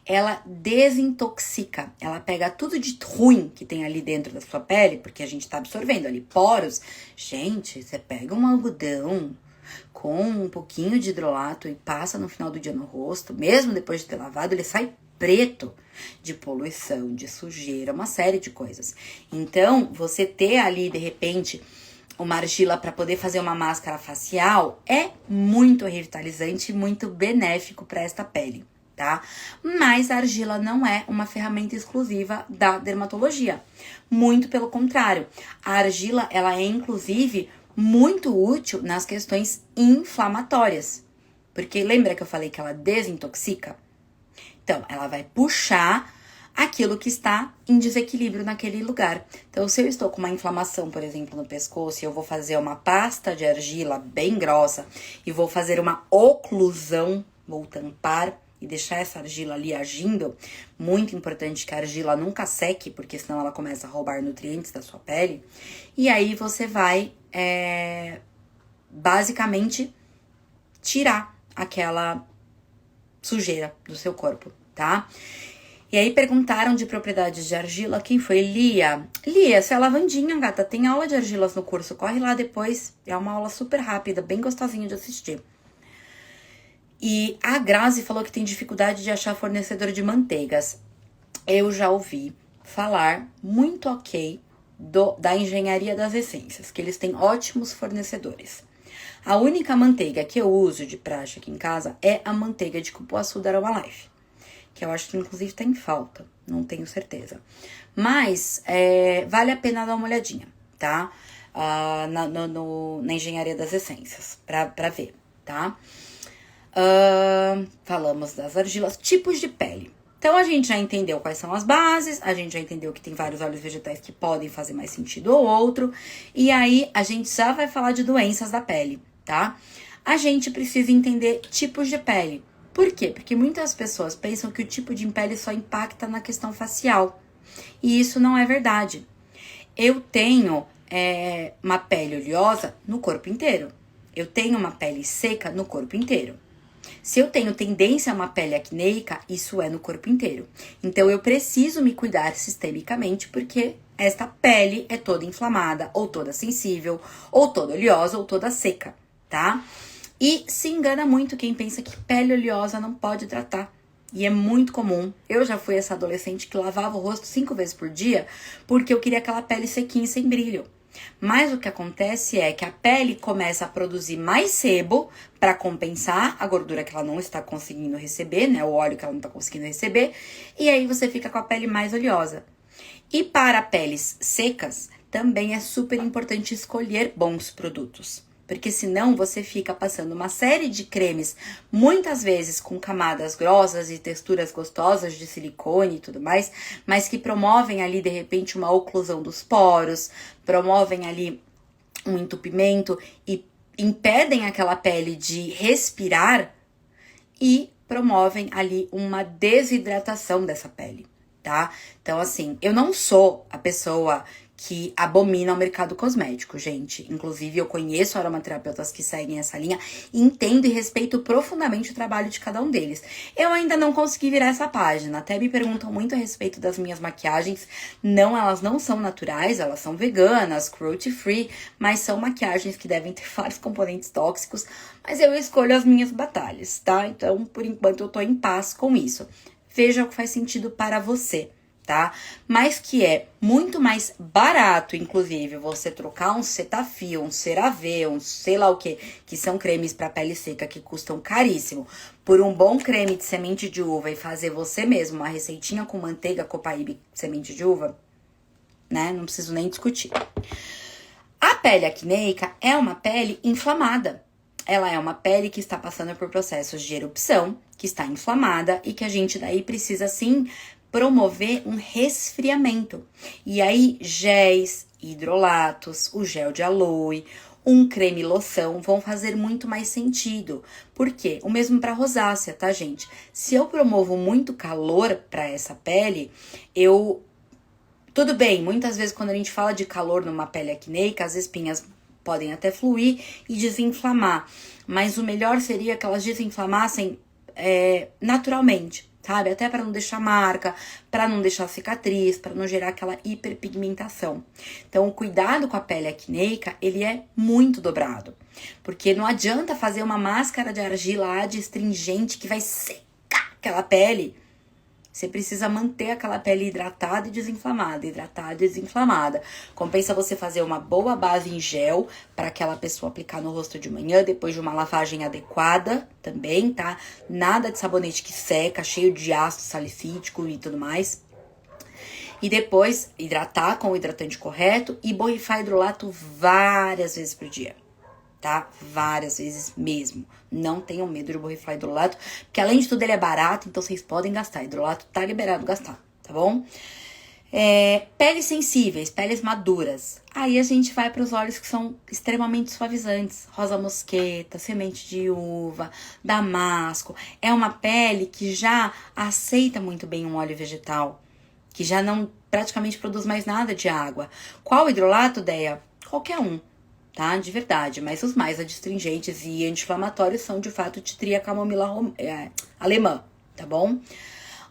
ela desintoxica, ela pega tudo de ruim que tem ali dentro da sua pele, porque a gente tá absorvendo ali poros. Gente, você pega um algodão com um pouquinho de hidrolato e passa no final do dia no rosto, mesmo depois de ter lavado, ele sai preto de poluição, de sujeira, uma série de coisas. Então, você ter ali, de repente, uma argila para poder fazer uma máscara facial é muito revitalizante e muito benéfico para esta pele, tá? Mas a argila não é uma ferramenta exclusiva da dermatologia. Muito pelo contrário. A argila, ela é inclusive muito útil nas questões inflamatórias. Porque lembra que eu falei que ela desintoxica? Então, ela vai puxar aquilo que está em desequilíbrio naquele lugar. Então, se eu estou com uma inflamação, por exemplo, no pescoço, e eu vou fazer uma pasta de argila bem grossa e vou fazer uma oclusão, vou tampar e deixar essa argila ali agindo, muito importante que a argila nunca seque, porque senão ela começa a roubar nutrientes da sua pele. E aí você vai, basicamente, tirar aquela sujeira do seu corpo, tá? E aí perguntaram de propriedades de argila, quem foi? Lia. Lia, essa é a lavandinha, gata, tem aula de argilas no curso, corre lá depois, é uma aula super rápida, bem gostosinha de assistir. E a Grazi falou que tem dificuldade de achar fornecedor de manteigas. Eu já ouvi falar muito ok da engenharia das essências, que eles têm ótimos fornecedores. A única manteiga que eu uso de praxe aqui em casa é a manteiga de cupuaçu da Aromalife, que eu acho que inclusive tá em falta, não tenho certeza. Mas vale a pena dar uma olhadinha, tá? Na engenharia das essências, pra ver, tá? Falamos das argilas, tipos de pele. Então, a gente já entendeu quais são as bases, a gente já entendeu que tem vários óleos vegetais que podem fazer mais sentido ou outro, e aí a gente já vai falar de doenças da pele, tá? A gente precisa entender tipos de pele. Por quê? Porque muitas pessoas pensam que o tipo de pele só impacta na questão facial, e isso não é verdade. Eu tenho uma pele oleosa no corpo inteiro, eu tenho uma pele seca no corpo inteiro. Se eu tenho tendência a uma pele acneica, isso é no corpo inteiro. Então, eu preciso me cuidar sistemicamente, porque esta pele é toda inflamada, ou toda sensível, ou toda oleosa, ou toda seca, tá? E se engana muito quem pensa que pele oleosa não pode tratar. E é muito comum. Eu já fui essa adolescente que lavava o rosto 5 vezes por dia, porque eu queria aquela pele sequinha e sem brilho. Mas o que acontece é que a pele começa a produzir mais sebo para compensar a gordura que ela não está conseguindo receber, né? O óleo que ela não está conseguindo receber. E aí você fica com a pele mais oleosa. E para peles secas, também é super importante escolher bons produtos. Porque senão você fica passando uma série de cremes, muitas vezes com camadas grossas e texturas gostosas de silicone e tudo mais, mas que promovem ali, de repente, uma oclusão dos poros, promovem ali um entupimento e impedem aquela pele de respirar e promovem ali uma desidratação dessa pele, tá? Então, assim, eu não sou a pessoa que abomina o mercado cosmético, gente. Inclusive, eu conheço aromaterapeutas que seguem essa linha, entendo e respeito profundamente o trabalho de cada um deles. Eu ainda não consegui virar essa página, até me perguntam muito a respeito das minhas maquiagens. Não, elas não são naturais, elas são veganas, cruelty free, mas são maquiagens que devem ter vários componentes tóxicos, mas eu escolho as minhas batalhas, tá? Então, por enquanto, eu tô em paz com isso. Veja o que faz sentido para você, tá? Mas que é muito mais barato, inclusive, você trocar um Cetaphil, um CeraVe, um sei lá o que são cremes para pele seca que custam caríssimo, por um bom creme de semente de uva e fazer você mesmo uma receitinha com manteiga Copaíba semente de uva, né? Não preciso nem discutir. A pele acneica é uma pele inflamada. Ela é uma pele que está passando por processos de erupção, que está inflamada e que a gente daí precisa, sim, promover um resfriamento. E aí, géis, hidrolatos, o gel de aloe, um creme loção vão fazer muito mais sentido. Por quê? O mesmo para rosácea, tá, gente? Se eu promovo muito calor para essa pele, tudo bem, muitas vezes quando a gente fala de calor numa pele acneica, as espinhas podem até fluir e desinflamar. Mas o melhor seria que elas desinflamassem naturalmente, sabe? Até para não deixar marca, para não deixar cicatriz, para não gerar aquela hiperpigmentação. Então, o cuidado com a pele acneica, ele é muito dobrado. Porque não adianta fazer uma máscara de argila adstringente que vai secar aquela pele. Você precisa manter aquela pele hidratada e desinflamada, hidratada e desinflamada. Compensa você fazer uma boa base em gel para aquela pessoa aplicar no rosto de manhã, depois de uma lavagem adequada também, tá? Nada de sabonete que seca, cheio de ácido salicílico e tudo mais. E depois hidratar com o hidratante correto e borrifar hidrolato várias vezes por dia. tá? Várias vezes mesmo. Não tenham medo de borrifar hidrolato, porque além de tudo ele é barato, então vocês podem gastar. Hidrolato tá liberado gastar, tá bom? Peles sensíveis, peles maduras. Aí a gente vai para os óleos que são extremamente suavizantes. Rosa mosqueta, semente de uva, damasco. É uma pele que já aceita muito bem um óleo vegetal, que já não praticamente produz mais nada de água. Qual hidrolato, Deia? Qualquer um, tá? De verdade. Mas os mais adstringentes e anti-inflamatórios são, de fato, titria camomila alemã, tá bom?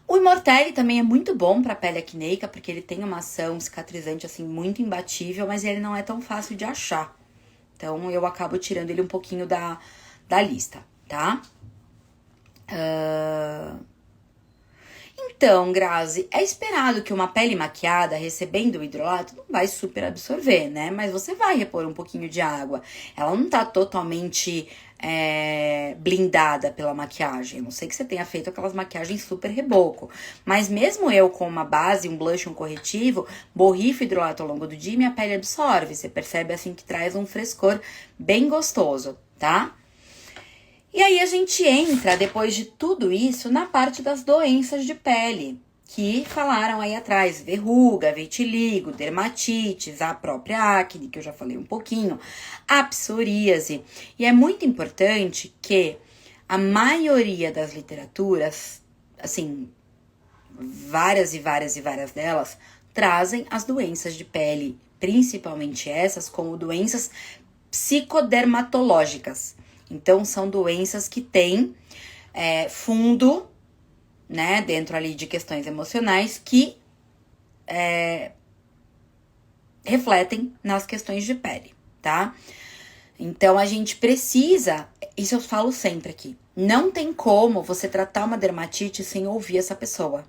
O Immortelle também é muito bom para pele acneica, porque ele tem uma ação cicatrizante assim muito imbatível, mas ele não é tão fácil de achar. Então eu acabo tirando ele um pouquinho da lista, tá? Então, Grazi, é esperado que uma pele maquiada recebendo o hidrolato não vai super absorver, né? Mas você vai repor um pouquinho de água. Ela não tá totalmente blindada pela maquiagem. A não sei que você tenha feito aquelas maquiagens super reboco. Mas mesmo eu com uma base, um blush, um corretivo, borrifo hidrolato ao longo do dia e minha pele absorve. Você percebe assim que traz um frescor bem gostoso, tá? E aí a gente entra, depois de tudo isso, na parte das doenças de pele, que falaram aí atrás, verruga, vitiligo, dermatites, a própria acne, que eu já falei um pouquinho, a psoríase. E é muito importante que a maioria das literaturas, assim, várias delas, trazem as doenças de pele, principalmente essas, como doenças psicodermatológicas. Então, são doenças que têm fundo, né, dentro ali de questões emocionais que refletem nas questões de pele, tá? Então, a gente precisa, isso eu falo sempre aqui, não tem como você tratar uma dermatite sem ouvir essa pessoa.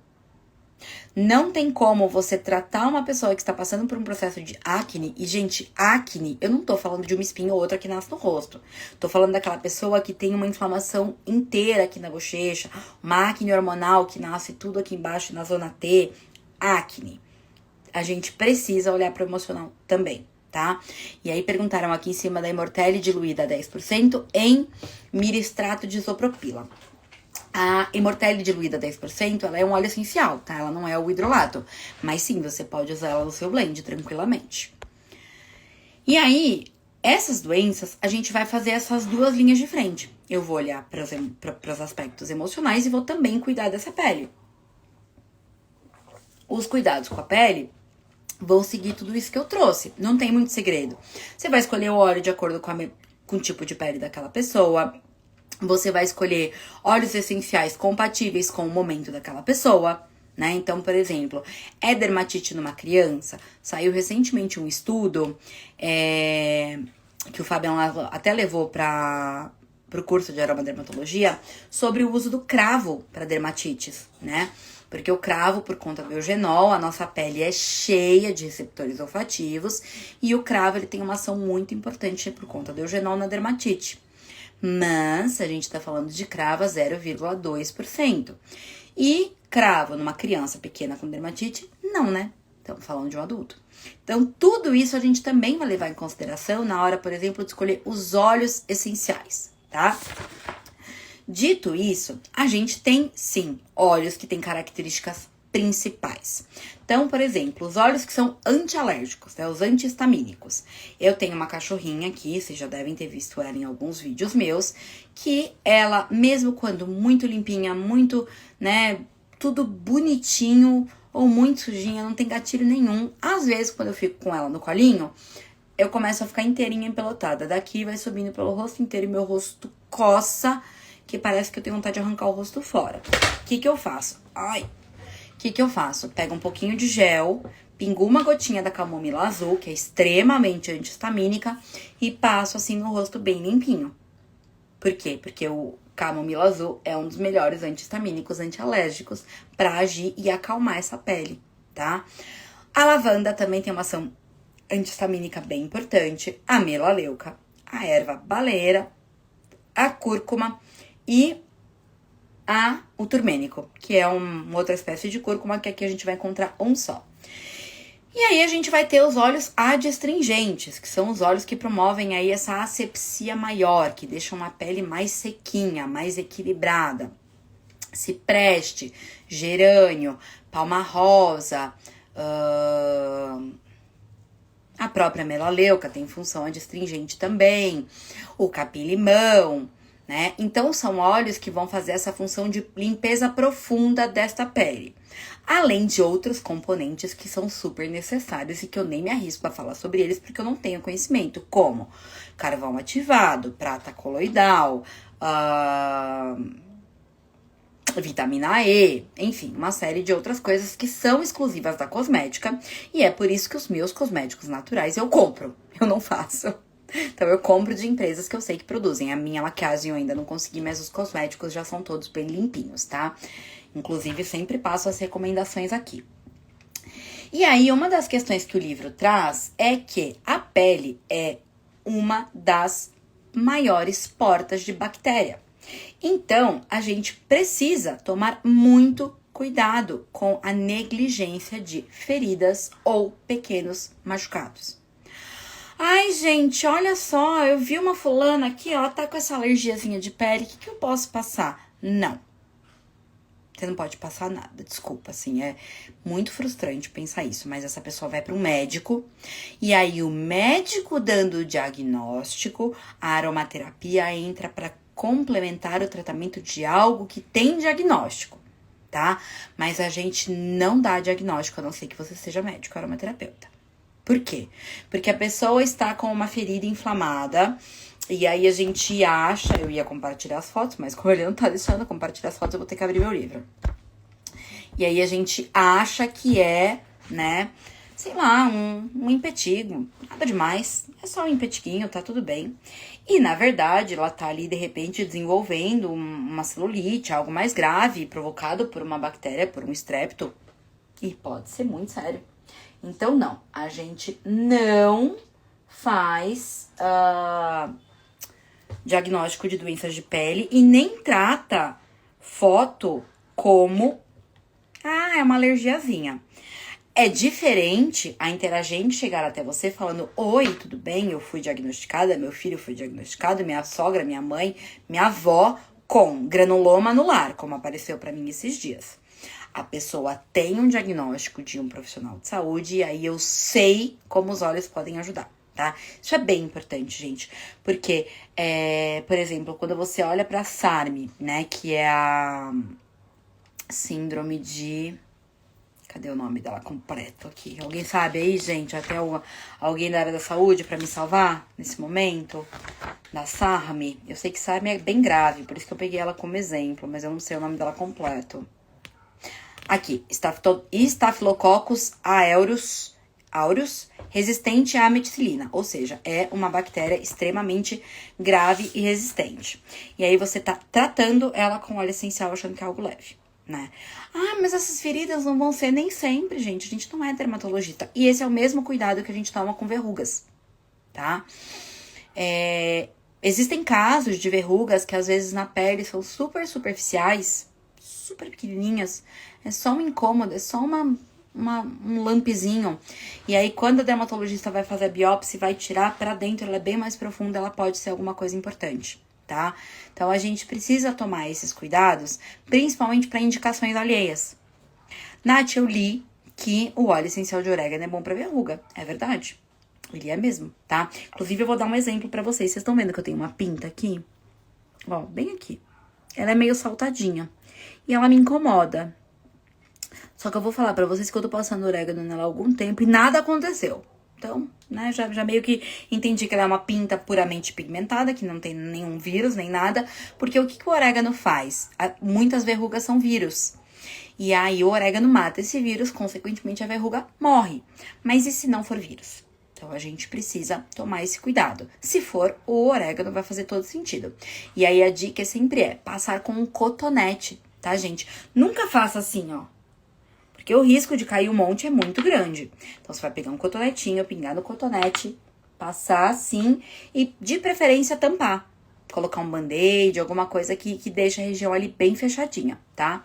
Não tem como você tratar uma pessoa que está passando por um processo de acne. E, gente, acne, eu não tô falando de uma espinha ou outra que nasce no rosto. Tô falando daquela pessoa que tem uma inflamação inteira aqui na bochecha, uma acne hormonal que nasce tudo aqui embaixo na zona T. Acne. A gente precisa olhar para o emocional também, tá? E aí perguntaram aqui em cima da Immortelle diluída a 10% em miristrato de isopropila. A Immortelle diluída 10%, ela é um óleo essencial, tá? Ela não é o hidrolato. Mas sim, você pode usar ela no seu blend tranquilamente. E aí, essas doenças, a gente vai fazer essas duas linhas de frente. Eu vou olhar para os aspectos emocionais e vou também cuidar dessa pele. Os cuidados com a pele vão seguir tudo isso que eu trouxe. Não tem muito segredo. Você vai escolher o óleo de acordo com o tipo de pele daquela pessoa. Você vai escolher óleos essenciais compatíveis com o momento daquela pessoa, né? Então, por exemplo, dermatite numa criança? Saiu recentemente um estudo que o Fabian até levou para o curso de aromadermatologia sobre o uso do cravo para dermatites, né? Porque o cravo, por conta do eugenol, a nossa pele é cheia de receptores olfativos e o cravo ele tem uma ação muito importante por conta do eugenol na dermatite. Mas a gente tá falando de cravo a 0,2%. E cravo numa criança pequena com dermatite, não, né? Estamos falando de um adulto. Então, tudo isso a gente também vai levar em consideração na hora, por exemplo, de escolher os óleos essenciais, tá? Dito isso, a gente tem, sim, óleos que têm características principais. Então, por exemplo, os óleos que são antialérgicos, né, os antihistamínicos. Eu tenho uma cachorrinha aqui, vocês já devem ter visto ela em alguns vídeos meus, que ela, mesmo quando muito limpinha, muito, né, tudo bonitinho ou muito sujinha, não tem gatilho nenhum. Às vezes, quando eu fico com ela no colinho, eu começo a ficar inteirinha empelotada. Daqui vai subindo pelo rosto inteiro e meu rosto coça, que parece que eu tenho vontade de arrancar o rosto fora. O que eu faço? Ai! O que eu faço? Pego um pouquinho de gel, pingo uma gotinha da camomila azul, que é extremamente antihistamínica, e passo assim no rosto bem limpinho. Por quê? Porque o camomila azul é um dos melhores antihistamínicos, antialérgicos, pra agir e acalmar essa pele, tá? A lavanda também tem uma ação antihistamínica bem importante, a melaleuca, a erva baleira, a cúrcuma e o turmênico, que é uma outra espécie de cúrcuma que aqui a gente vai encontrar um só. E aí a gente vai ter os óleos adstringentes, que são os óleos que promovem aí essa asepsia maior, que deixam a pele mais sequinha, mais equilibrada. Cipreste, gerânio, palma rosa, a própria melaleuca tem função adstringente também, o capim-limão, né? Então são óleos que vão fazer essa função de limpeza profunda desta pele. Além de outros componentes que são super necessários e que eu nem me arrisco a falar sobre eles porque eu não tenho conhecimento, como carvão ativado, prata coloidal, vitamina E, enfim, uma série de outras coisas que são exclusivas da cosmética, e é por isso que os meus cosméticos naturais eu compro, eu não faço. Então eu compro de empresas que eu sei que produzem. A minha maquiagem eu ainda não consegui, mas os cosméticos já são todos bem limpinhos, tá? Inclusive sempre passo as recomendações aqui. E aí uma das questões que o livro traz é que a pele é uma das maiores portas de bactéria. Então, a gente precisa tomar muito cuidado com a negligência de feridas ou pequenos machucados. Ai, gente, olha só, eu vi uma fulana aqui, ó, tá com essa alergiazinha de pele, o que eu posso passar? Não. Você não pode passar nada, desculpa, assim, é muito frustrante pensar isso, mas essa pessoa vai para um médico, e aí o médico dando o diagnóstico, a aromaterapia entra para complementar o tratamento de algo que tem diagnóstico, tá? Mas a gente não dá diagnóstico, a não ser que você seja médico, aromaterapeuta. Por quê? Porque a pessoa está com uma ferida inflamada, e aí a gente acha, eu ia compartilhar as fotos, mas como ele não tá deixando compartilhar as fotos, eu vou ter que abrir meu livro. E aí a gente acha que é, né, sei lá, um impetigo, nada demais, é só um impetiguinho, tá tudo bem. E na verdade ela tá ali de repente desenvolvendo uma celulite, algo mais grave, provocado por uma bactéria, por um estrepto, e pode ser muito sério. Então não, a gente não faz diagnóstico de doenças de pele e nem trata foto como, é uma alergiazinha. É diferente a interagente chegar até você falando: oi, tudo bem? Eu fui diagnosticada, meu filho foi diagnosticado, minha sogra, minha mãe, minha avó com granuloma anular, como apareceu pra mim esses dias. A pessoa tem um diagnóstico de um profissional de saúde e aí eu sei como os óleos podem ajudar, tá? Isso é bem importante, gente, porque, por exemplo, quando você olha pra SARM, né, que é a síndrome de... Cadê o nome dela completo aqui? Alguém sabe aí, gente? Até alguém da área da saúde pra me salvar nesse momento? Da SARM. Eu sei que SARM é bem grave, por isso que eu peguei ela como exemplo, mas eu não sei o nome dela completo. Aqui, Staphylococcus aureus resistente à meticilina, ou seja, é uma bactéria extremamente grave e resistente. E aí você tá tratando ela com óleo essencial achando que é algo leve, né? Mas essas feridas não vão ser nem sempre, gente. A gente não é dermatologista. E esse é o mesmo cuidado que a gente toma com verrugas, tá? Existem casos de verrugas que às vezes na pele são super superficiais, super pequenininhas, é só um incômodo, é só um lampezinho. E aí, quando a dermatologista vai fazer a biópsia e vai tirar pra dentro, ela é bem mais profunda, ela pode ser alguma coisa importante, tá? Então, a gente precisa tomar esses cuidados, principalmente para indicações alheias. Nath, eu li que o óleo essencial de orégano é bom pra verruga, é verdade? Ele é mesmo, tá? Inclusive, eu vou dar um exemplo pra vocês. Vocês estão vendo que eu tenho uma pinta aqui? Ó, bem aqui. Ela é meio saltadinha. E ela me incomoda. Só que eu vou falar pra vocês que eu tô passando orégano nela há algum tempo e nada aconteceu. Então, né, já meio que entendi que ela é uma pinta puramente pigmentada, que não tem nenhum vírus, nem nada. Porque o que o orégano faz? Muitas verrugas são vírus. E aí o orégano mata esse vírus, consequentemente a verruga morre. Mas e se não for vírus? Então, a gente precisa tomar esse cuidado. Se for, o orégano vai fazer todo sentido. E aí, a dica sempre é passar com um cotonete, tá, gente? Nunca faça assim, ó. Porque o risco de cair um monte é muito grande. Então, você vai pegar um cotonetinho, pingar no cotonete, passar assim e, de preferência, tampar. Colocar um band-aid, alguma coisa que deixa a região ali bem fechadinha, tá?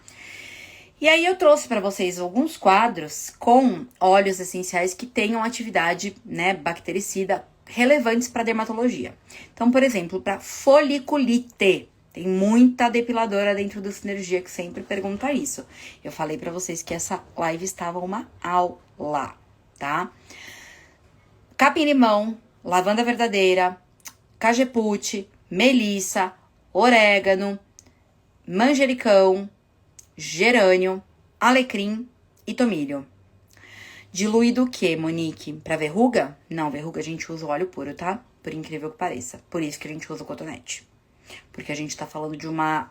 E aí eu trouxe para vocês alguns quadros com óleos essenciais que tenham atividade, né, bactericida relevantes para dermatologia. Então, por exemplo, para foliculite, tem muita depiladora dentro do Sinergia que sempre pergunta isso. Eu falei para vocês que essa live estava uma aula, tá? Capim-limão, lavanda verdadeira, cajeput, melissa, orégano, manjericão, gerânio, alecrim e tomilho. Diluído o que, Monique? Pra verruga? Não, verruga a gente usa o óleo puro, tá? Por incrível que pareça. Por isso que a gente usa o cotonete. Porque a gente tá falando de uma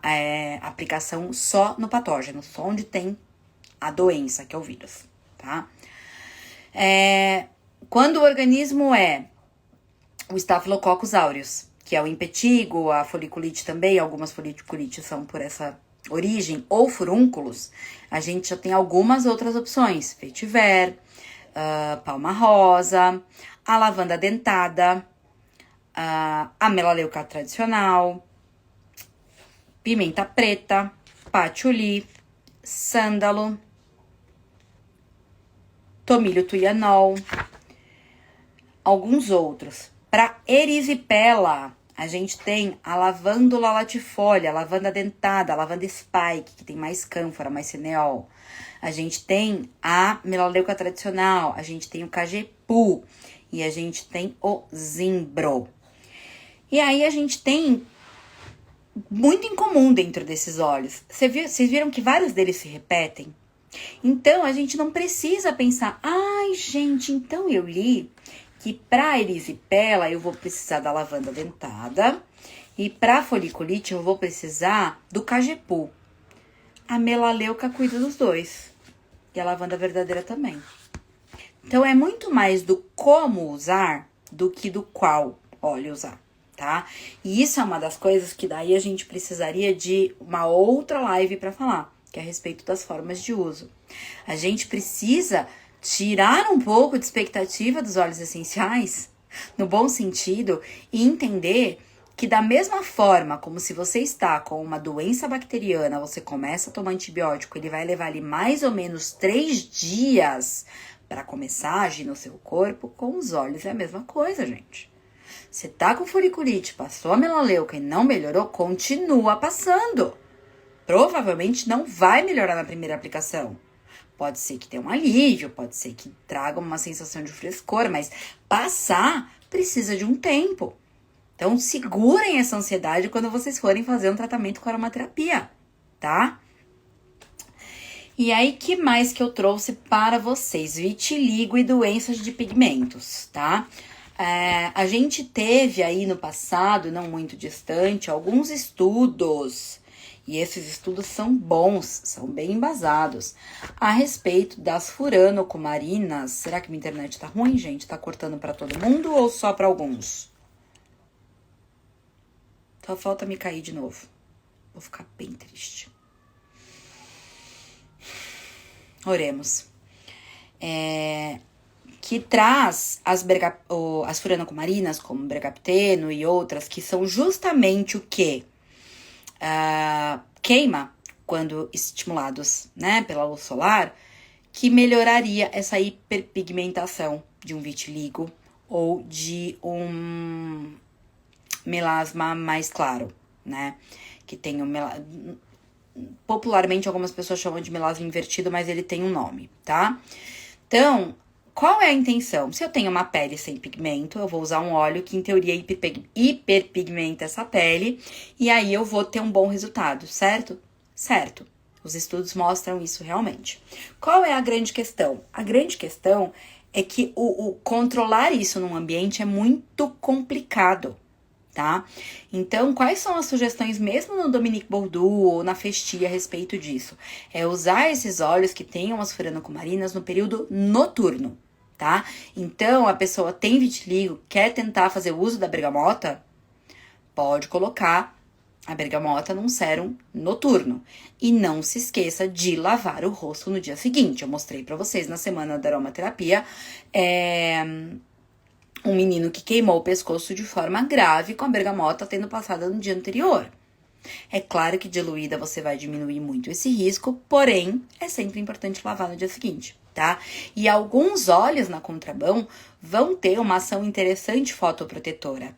aplicação só no patógeno, só onde tem a doença, que é o vírus, tá? Quando o organismo é o Staphylococcus aureus, que é o impetigo, a foliculite também, algumas foliculites são por essa origem, ou furúnculos, a gente já tem algumas outras opções. Vetiver, palma rosa, a lavanda dentada, a melaleuca tradicional, pimenta preta, patchouli, sândalo, tomilho tuianol, alguns outros. Para erisipela, a gente tem a lavândula latifolia, a lavanda dentada, a lavanda spike, que tem mais cânfora, mais cineol. A gente tem a melaleuca tradicional, a gente tem o cajepu e a gente tem o zimbro. E aí a gente tem muito em comum dentro desses óleos. Vocês viram que vários deles se repetem? Então, a gente não precisa pensar, ai, gente, então eu li que para erisipela eu vou precisar da lavanda dentada e para foliculite eu vou precisar do cajepu. A melaleuca cuida dos dois e a lavanda verdadeira também. Então, é muito mais do como usar do que do qual óleo usar, tá? E isso é uma das coisas que daí a gente precisaria de uma outra live para falar, que é a respeito das formas de uso. A gente precisa tirar um pouco de expectativa dos óleos essenciais, no bom sentido, e entender que da mesma forma como se você está com uma doença bacteriana, você começa a tomar antibiótico, ele vai levar ali mais ou menos 3 dias para começar a agir no seu corpo, com os óleos é a mesma coisa, gente. Você tá com foliculite, passou a melaleuca e não melhorou, continua passando. Provavelmente não vai melhorar na primeira aplicação. Pode ser que tenha um alívio, pode ser que traga uma sensação de frescor, mas passar precisa de um tempo. Então, segurem essa ansiedade quando vocês forem fazer um tratamento com aromaterapia, tá? E aí, que mais que eu trouxe para vocês? Vitiligo e doenças de pigmentos, tá? A gente teve aí no passado, não muito distante, alguns estudos. E esses estudos são bons, são bem embasados, a respeito das furanocumarinas. Será que minha internet tá ruim, gente? Tá cortando para todo mundo ou só para alguns? Só falta me cair de novo. Vou ficar bem triste. Oremos. Que traz as furanocumarinas, como bergapteno e outras, que são justamente o quê? Queima, quando estimulados, né, pela luz solar, que melhoraria essa hiperpigmentação de um vitiligo ou de um melasma mais claro, né, que tem popularmente algumas pessoas chamam de melasma invertido, mas ele tem um nome, tá? Então, qual é a intenção? Se eu tenho uma pele sem pigmento, eu vou usar um óleo que, em teoria, hiperpigmenta essa pele. E aí, eu vou ter um bom resultado, certo? Certo. Os estudos mostram isso realmente. Qual é a grande questão? A grande questão é que o controlar isso num ambiente é muito complicado, tá? Então, quais são as sugestões mesmo no Dominique Bordeaux ou na Festia a respeito disso? É usar esses óleos que tenham as furanocumarinas no período noturno, tá? Então, a pessoa tem vitiligo, quer tentar fazer uso da bergamota, pode colocar a bergamota num sérum noturno. E não se esqueça de lavar o rosto no dia seguinte. Eu mostrei pra vocês na semana da aromaterapia, um menino que queimou o pescoço de forma grave com a bergamota tendo passado no dia anterior. É claro que diluída você vai diminuir muito esse risco, porém, é sempre importante lavar no dia seguinte, tá? E alguns óleos na contramão vão ter uma ação interessante fotoprotetora.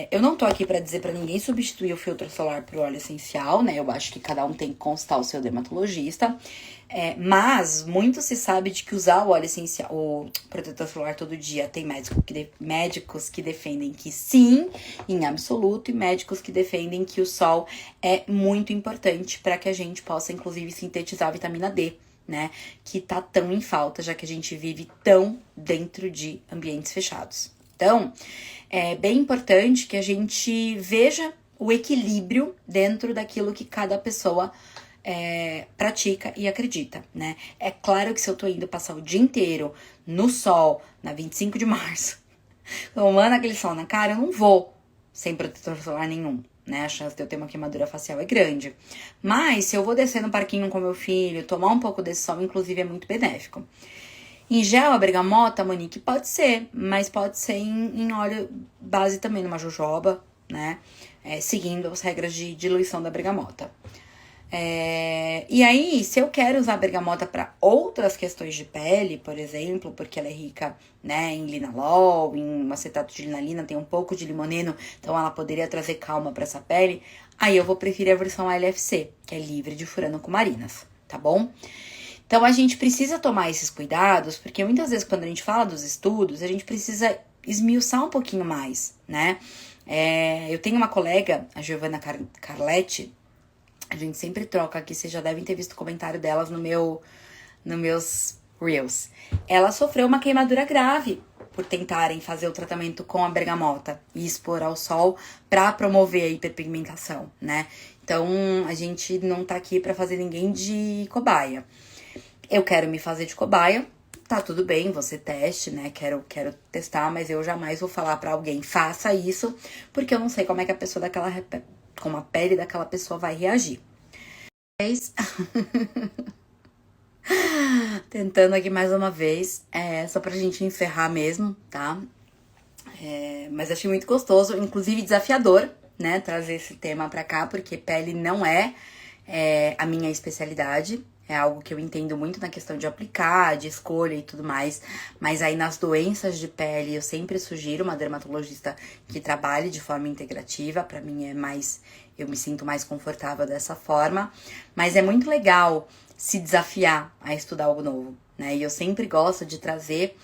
Eu não tô aqui pra dizer pra ninguém substituir o filtro solar por óleo essencial, né? Eu acho que cada um tem que consultar o seu dermatologista. Mas muito se sabe de que usar o óleo essencial, o protetor solar todo dia, tem médicos que defendem que sim, em absoluto, e médicos que defendem que o sol é muito importante para que a gente possa, inclusive, sintetizar a vitamina D, né? Que tá tão em falta, já que a gente vive tão dentro de ambientes fechados. Então, é bem importante que a gente veja o equilíbrio dentro daquilo que cada pessoa pratica e acredita, né? É claro que se eu tô indo passar o dia inteiro no sol, na 25 de março, tomando aquele sol na cara, eu não vou sem protetor solar nenhum, né? A chance de eu ter uma queimadura facial é grande. Mas se eu vou descer no parquinho com meu filho, tomar um pouco desse sol, inclusive, é muito benéfico. Em gel, a bergamota, Monique, pode ser, mas pode ser em óleo base também, numa jojoba, né? Seguindo as regras de diluição da bergamota. E aí, se eu quero usar a bergamota para outras questões de pele, por exemplo, porque ela é rica, né, em linalol, em acetato de linalina, tem um pouco de limoneno, então ela poderia trazer calma para essa pele, aí eu vou preferir a versão LFC, que é livre de furanocumarinas, tá bom? Então a gente precisa tomar esses cuidados, porque muitas vezes quando a gente fala dos estudos, a gente precisa esmiuçar um pouquinho mais, né? Eu tenho uma colega, a Giovanna Carletti. A gente sempre troca aqui, vocês já devem ter visto o comentário delas nos meus Reels. Ela sofreu uma queimadura grave por tentarem fazer o tratamento com a bergamota e expor ao sol pra promover a hiperpigmentação, né? Então, a gente não tá aqui pra fazer ninguém de cobaia. Eu quero me fazer de cobaia, tá tudo bem, você teste, né? Quero testar, mas eu jamais vou falar pra alguém, faça isso, porque eu não sei como é que a pessoa como a pele daquela pessoa vai reagir. Tentando aqui mais uma vez, só pra gente encerrar mesmo, tá? Mas achei muito gostoso, inclusive desafiador, né? Trazer esse tema pra cá, porque pele não é a minha especialidade. É algo que eu entendo muito na questão de aplicar, de escolha e tudo mais. Mas aí nas doenças de pele, eu sempre sugiro uma dermatologista que trabalhe de forma integrativa. Pra mim eu me sinto mais confortável dessa forma. Mas é muito legal se desafiar a estudar algo novo, né? E eu sempre gosto de trazer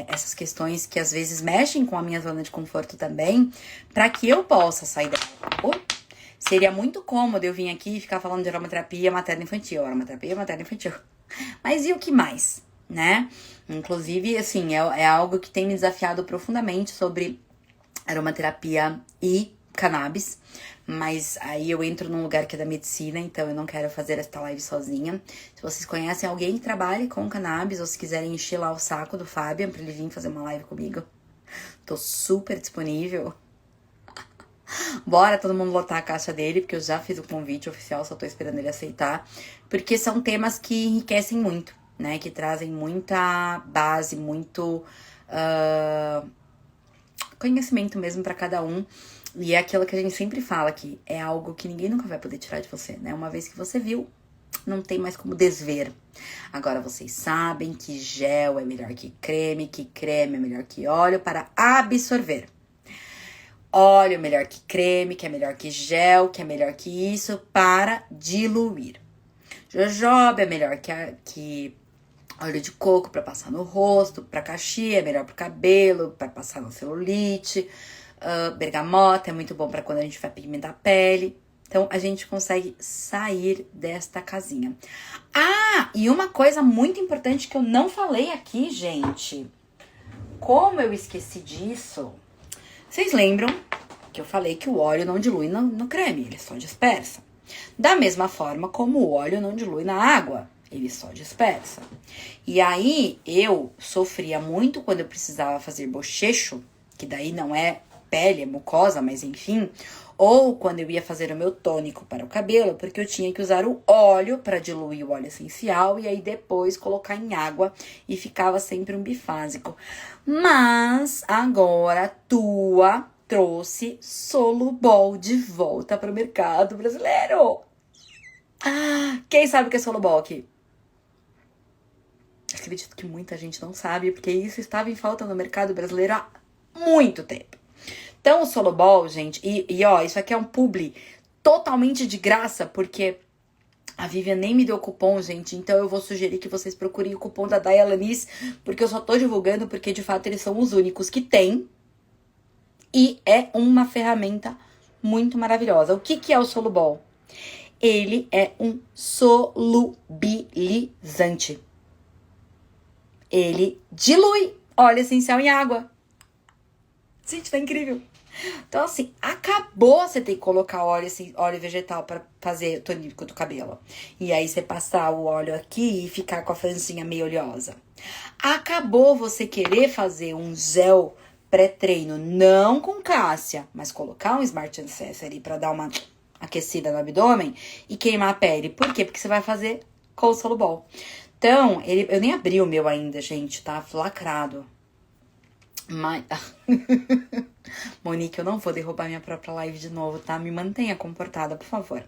essas questões que às vezes mexem com a minha zona de conforto também, pra que eu possa sair dela. Seria muito cômodo eu vir aqui e ficar falando de aromaterapia materno-infantil, Mas e o que mais, né? Inclusive, assim, é algo que tem me desafiado profundamente sobre aromaterapia e cannabis. Mas aí eu entro num lugar que é da medicina, então eu não quero fazer esta live sozinha. Se vocês conhecem alguém que trabalhe com cannabis ou se quiserem encher lá o saco do Fabian pra ele vir fazer uma live comigo, tô super disponível. Bora todo mundo lotar a caixa dele, porque eu já fiz o convite oficial, só tô esperando ele aceitar. Porque são temas que enriquecem muito, né? Que trazem muita base, muito conhecimento mesmo pra cada um. E é aquilo que a gente sempre fala aqui, é algo que ninguém nunca vai poder tirar de você, né? Uma vez que você viu, não tem mais como desver. Agora vocês sabem que gel é melhor que creme é melhor que óleo para absorver. Óleo é melhor que creme, que é melhor que gel, que é melhor que isso para diluir. Jojoba é melhor que óleo de coco para passar no rosto, para caxia, é melhor pro cabelo, para passar no celulite. Bergamota é muito bom para quando a gente vai pigmentar a pele. Então, a gente consegue sair desta casinha. E uma coisa muito importante que eu não falei aqui, gente. Como eu esqueci disso? Vocês lembram que eu falei que o óleo não dilui no creme, ele só dispersa. Da mesma forma como o óleo não dilui na água, ele só dispersa. E aí, eu sofria muito quando eu precisava fazer bochecho, que daí não é pele, é mucosa, mas enfim. Ou quando eu ia fazer o meu tônico para o cabelo, porque eu tinha que usar o óleo para diluir o óleo essencial e aí depois colocar em água e ficava sempre um bifásico. Mas agora trouxe Solubol de volta para o mercado brasileiro. Quem sabe o que é Solubol aqui? Acredito que muita gente não sabe, porque isso estava em falta no mercado brasileiro há muito tempo. Então, o Solubol, gente, ó, isso aqui é um publi totalmente de graça, porque a Vivian nem me deu cupom, gente, então eu vou sugerir que vocês procurem o cupom da Daialanis, porque eu só tô divulgando porque, de fato, eles são os únicos que tem. E é uma ferramenta muito maravilhosa. O que é o Solubol? Ele é um solubilizante. Ele dilui óleo essencial em água. Gente, tá incrível. Então, assim, acabou você ter que colocar óleo vegetal para fazer o tônico do cabelo. E aí, você passar o óleo aqui e ficar com a franjinha meio oleosa. Acabou você querer fazer um gel pré-treino, não com cássia, mas colocar um Smart Accessory para dar uma aquecida no abdômen e queimar a pele. Por quê? Porque você vai fazer com o Solubol. Então, eu nem abri o meu ainda, gente, tá lacrado. Mas... Monique, eu não vou derrubar minha própria live de novo, tá? Me mantenha comportada, por favor.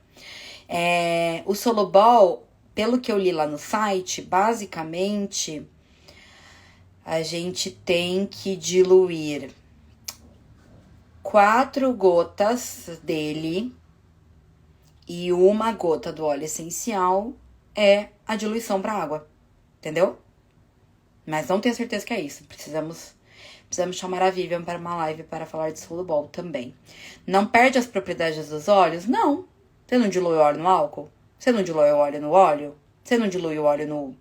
O Solubol, pelo que eu li lá no site, basicamente, a gente tem que diluir 4 gotas dele e 1 gota do óleo essencial é a diluição para água, entendeu? Mas não tenho certeza que é isso. Precisamos chamar a Vivian para uma live para falar de Solubol também. Não perde as propriedades dos óleos? Não. Você não dilui o óleo no álcool? Você não dilui o óleo no óleo? Você não dilui o óleo no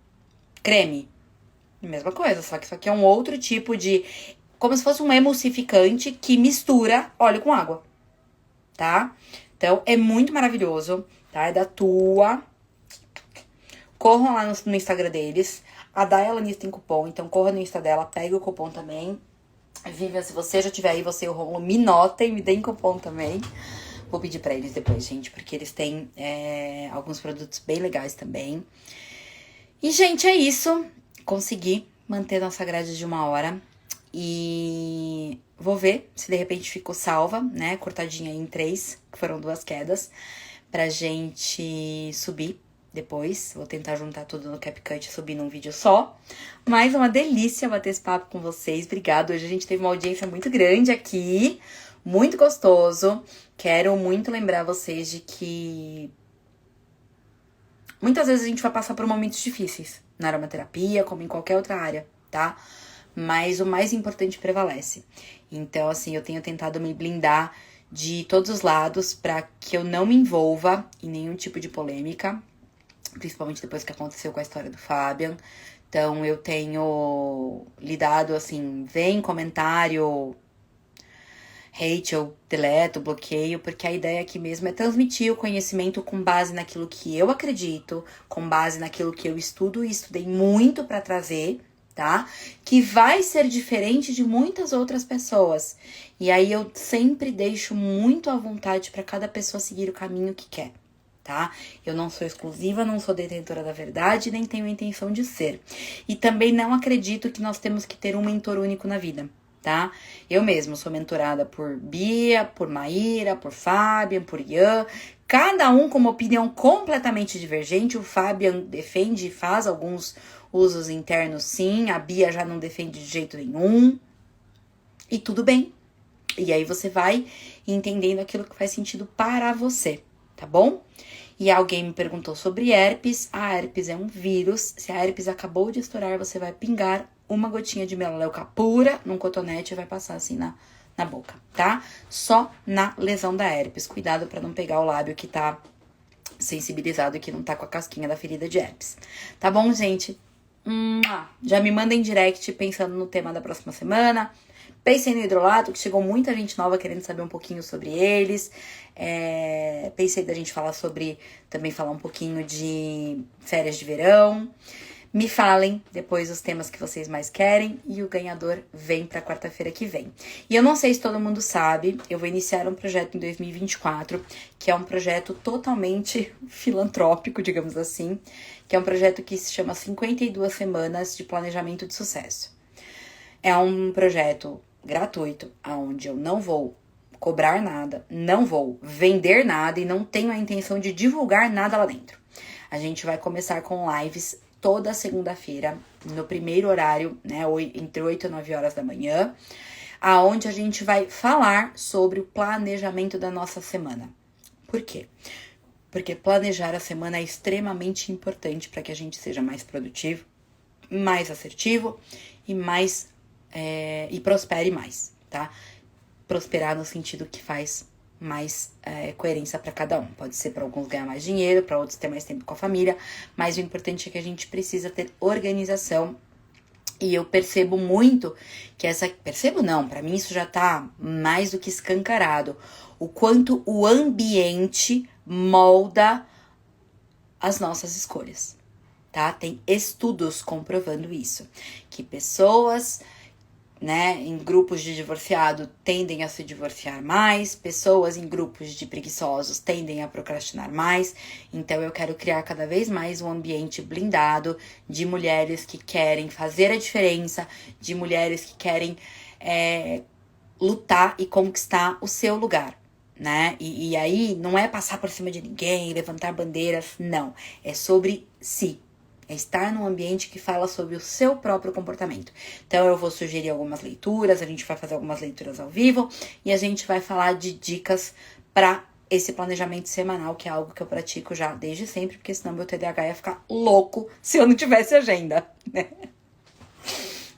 creme? Mesma coisa, só que isso aqui é um outro tipo de... Como se fosse um emulsificante que mistura óleo com água, tá? Então, é muito maravilhoso, tá? É da Tua. Corram lá no Instagram deles. A Daialanis tem cupom, então corra no Insta dela, pega o cupom também. Vivian, se você já tiver aí, você e o Romulo, me notem, me deem cupom também. Vou pedir pra eles depois, gente, porque eles têm alguns produtos bem legais também. E, gente, é isso. Consegui manter nossa grade de 1 hora. E vou ver se de repente ficou salva, né? Cortadinha em 3, que foram 2 quedas, pra gente subir depois. Vou tentar juntar tudo no CapCut e subir num vídeo só. Mas é uma delícia bater esse papo com vocês. Obrigada. Hoje a gente teve uma audiência muito grande aqui. Muito gostoso. Quero muito lembrar vocês de que muitas vezes a gente vai passar por momentos difíceis na aromaterapia, como em qualquer outra área, tá? Mas o mais importante prevalece. Então, assim, eu tenho tentado me blindar de todos os lados pra que eu não me envolva em nenhum tipo de polêmica, principalmente depois que aconteceu com a história do Fabian. Então, eu tenho lidado, assim, vem comentário, hate, eu deleto, bloqueio, porque a ideia aqui mesmo é transmitir o conhecimento com base naquilo que eu acredito, com base naquilo que eu estudo e estudei muito pra trazer, tá? Que vai ser diferente de muitas outras pessoas. E aí eu sempre deixo muito à vontade pra cada pessoa seguir o caminho que quer, tá? Eu não sou exclusiva, não sou detentora da verdade, nem tenho a intenção de ser. E também não acredito que nós temos que ter um mentor único na vida, tá? Eu mesma sou mentorada por Bia, por Maíra, por Fabian, por Ian, cada um com uma opinião completamente divergente. O Fabian defende e faz alguns usos internos, sim, a Bia já não defende de jeito nenhum, e tudo bem. E aí você vai entendendo aquilo que faz sentido para você, tá bom? E alguém me perguntou sobre herpes. A herpes é um vírus. Se a herpes acabou de estourar, você vai pingar 1 gotinha de melaleuca pura num cotonete e vai passar assim na boca, tá? Só na lesão da herpes. Cuidado pra não pegar o lábio que tá sensibilizado e que não tá com a casquinha da ferida de herpes. Tá bom, gente? Já me mandem direct pensando no tema da próxima semana. Pensei no hidrolato, que chegou muita gente nova querendo saber um pouquinho sobre eles. Pensei da gente também falar um pouquinho de férias de verão. Me falem depois os temas que vocês mais querem e o ganhador vem pra quarta-feira que vem. E eu não sei se todo mundo sabe, eu vou iniciar um projeto em 2024, que é um projeto totalmente filantrópico, digamos assim, que é um projeto que se chama 52 Semanas de Planejamento de Sucesso. É um projeto gratuito, onde eu não vou cobrar nada, não vou vender nada e não tenho a intenção de divulgar nada lá dentro. A gente vai começar com lives toda segunda-feira, no primeiro horário, né, entre 8 e 9 horas da manhã, aonde a gente vai falar sobre o planejamento da nossa semana. Por quê? Porque planejar a semana é extremamente importante para que a gente seja mais produtivo, mais assertivo e prospere mais, tá? Prosperar no sentido que faz mais coerência para cada um. Pode ser para alguns ganhar mais dinheiro, para outros ter mais tempo com a família, mas o importante é que a gente precisa ter organização. E eu percebo muito que percebo não, para mim isso já tá mais do que escancarado, o quanto o ambiente molda as nossas escolhas, tá? Tem estudos comprovando isso, que pessoas, né, em grupos de divorciado tendem a se divorciar mais, pessoas em grupos de preguiçosos tendem a procrastinar mais. Então eu quero criar cada vez mais um ambiente blindado de mulheres que querem fazer a diferença, de mulheres que querem lutar e conquistar o seu lugar, né? E aí não é passar por cima de ninguém, levantar bandeiras, não. É sobre si. É estar num ambiente que fala sobre o seu próprio comportamento. Então eu vou sugerir algumas leituras, a gente vai fazer algumas leituras ao vivo e a gente vai falar de dicas para esse planejamento semanal, que é algo que eu pratico já desde sempre, porque senão meu TDAH ia ficar louco se eu não tivesse agenda, né?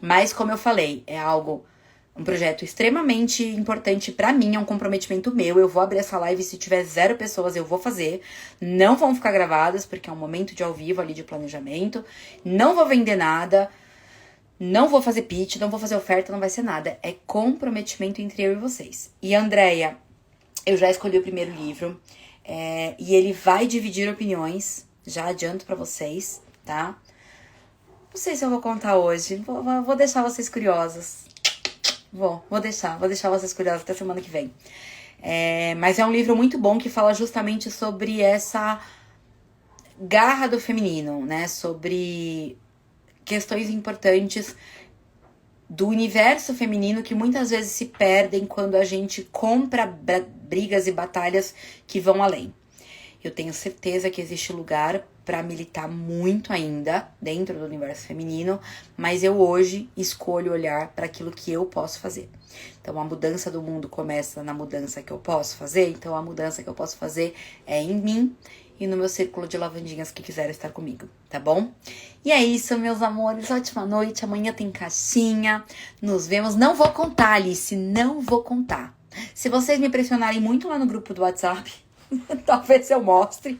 Mas como eu falei, é um projeto extremamente importante pra mim, é um comprometimento meu. Eu vou abrir essa live, se tiver 0 pessoas, eu vou fazer. Não vão ficar gravadas, porque é um momento de ao vivo ali de planejamento. Não vou vender nada, não vou fazer pitch, não vou fazer oferta, não vai ser nada. É comprometimento entre eu e vocês. E Andréia, eu já escolhi o primeiro livro, e ele vai dividir opiniões, já adianto pra vocês, tá? Não sei se eu vou contar hoje, vou deixar vocês curiosos. Vou deixar vocês curiosas até semana que vem. Mas é um livro muito bom que fala justamente sobre essa garra do feminino, né? Sobre questões importantes do universo feminino que muitas vezes se perdem quando a gente compra brigas e batalhas que vão além. Eu tenho certeza que existe lugar para militar muito ainda dentro do universo feminino, mas eu hoje escolho olhar para aquilo que eu posso fazer. Então a mudança do mundo começa na mudança que eu posso fazer, então a mudança que eu posso fazer é em mim e no meu círculo de lavandinhas que quiser estar comigo, tá bom? E é isso, meus amores, ótima noite, amanhã tem caixinha, nos vemos. Não vou contar, Alice, não vou contar. Se vocês me pressionarem muito lá no grupo do WhatsApp, talvez eu mostre.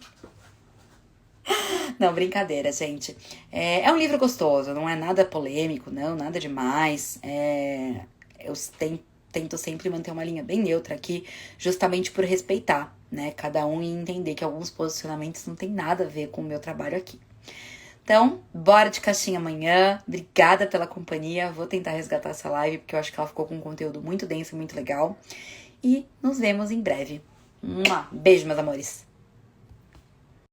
Não, brincadeira, gente. É um livro gostoso, não é nada polêmico, não, nada demais. Eu tento sempre manter uma linha bem neutra aqui, justamente por respeitar, né, cada um e entender que alguns posicionamentos não tem nada a ver com o meu trabalho aqui. Então, bora de caixinha amanhã. Obrigada pela companhia. Vou tentar resgatar essa live, porque eu acho que ela ficou com um conteúdo muito denso e muito legal. E nos vemos em breve. Beijo, meus amores.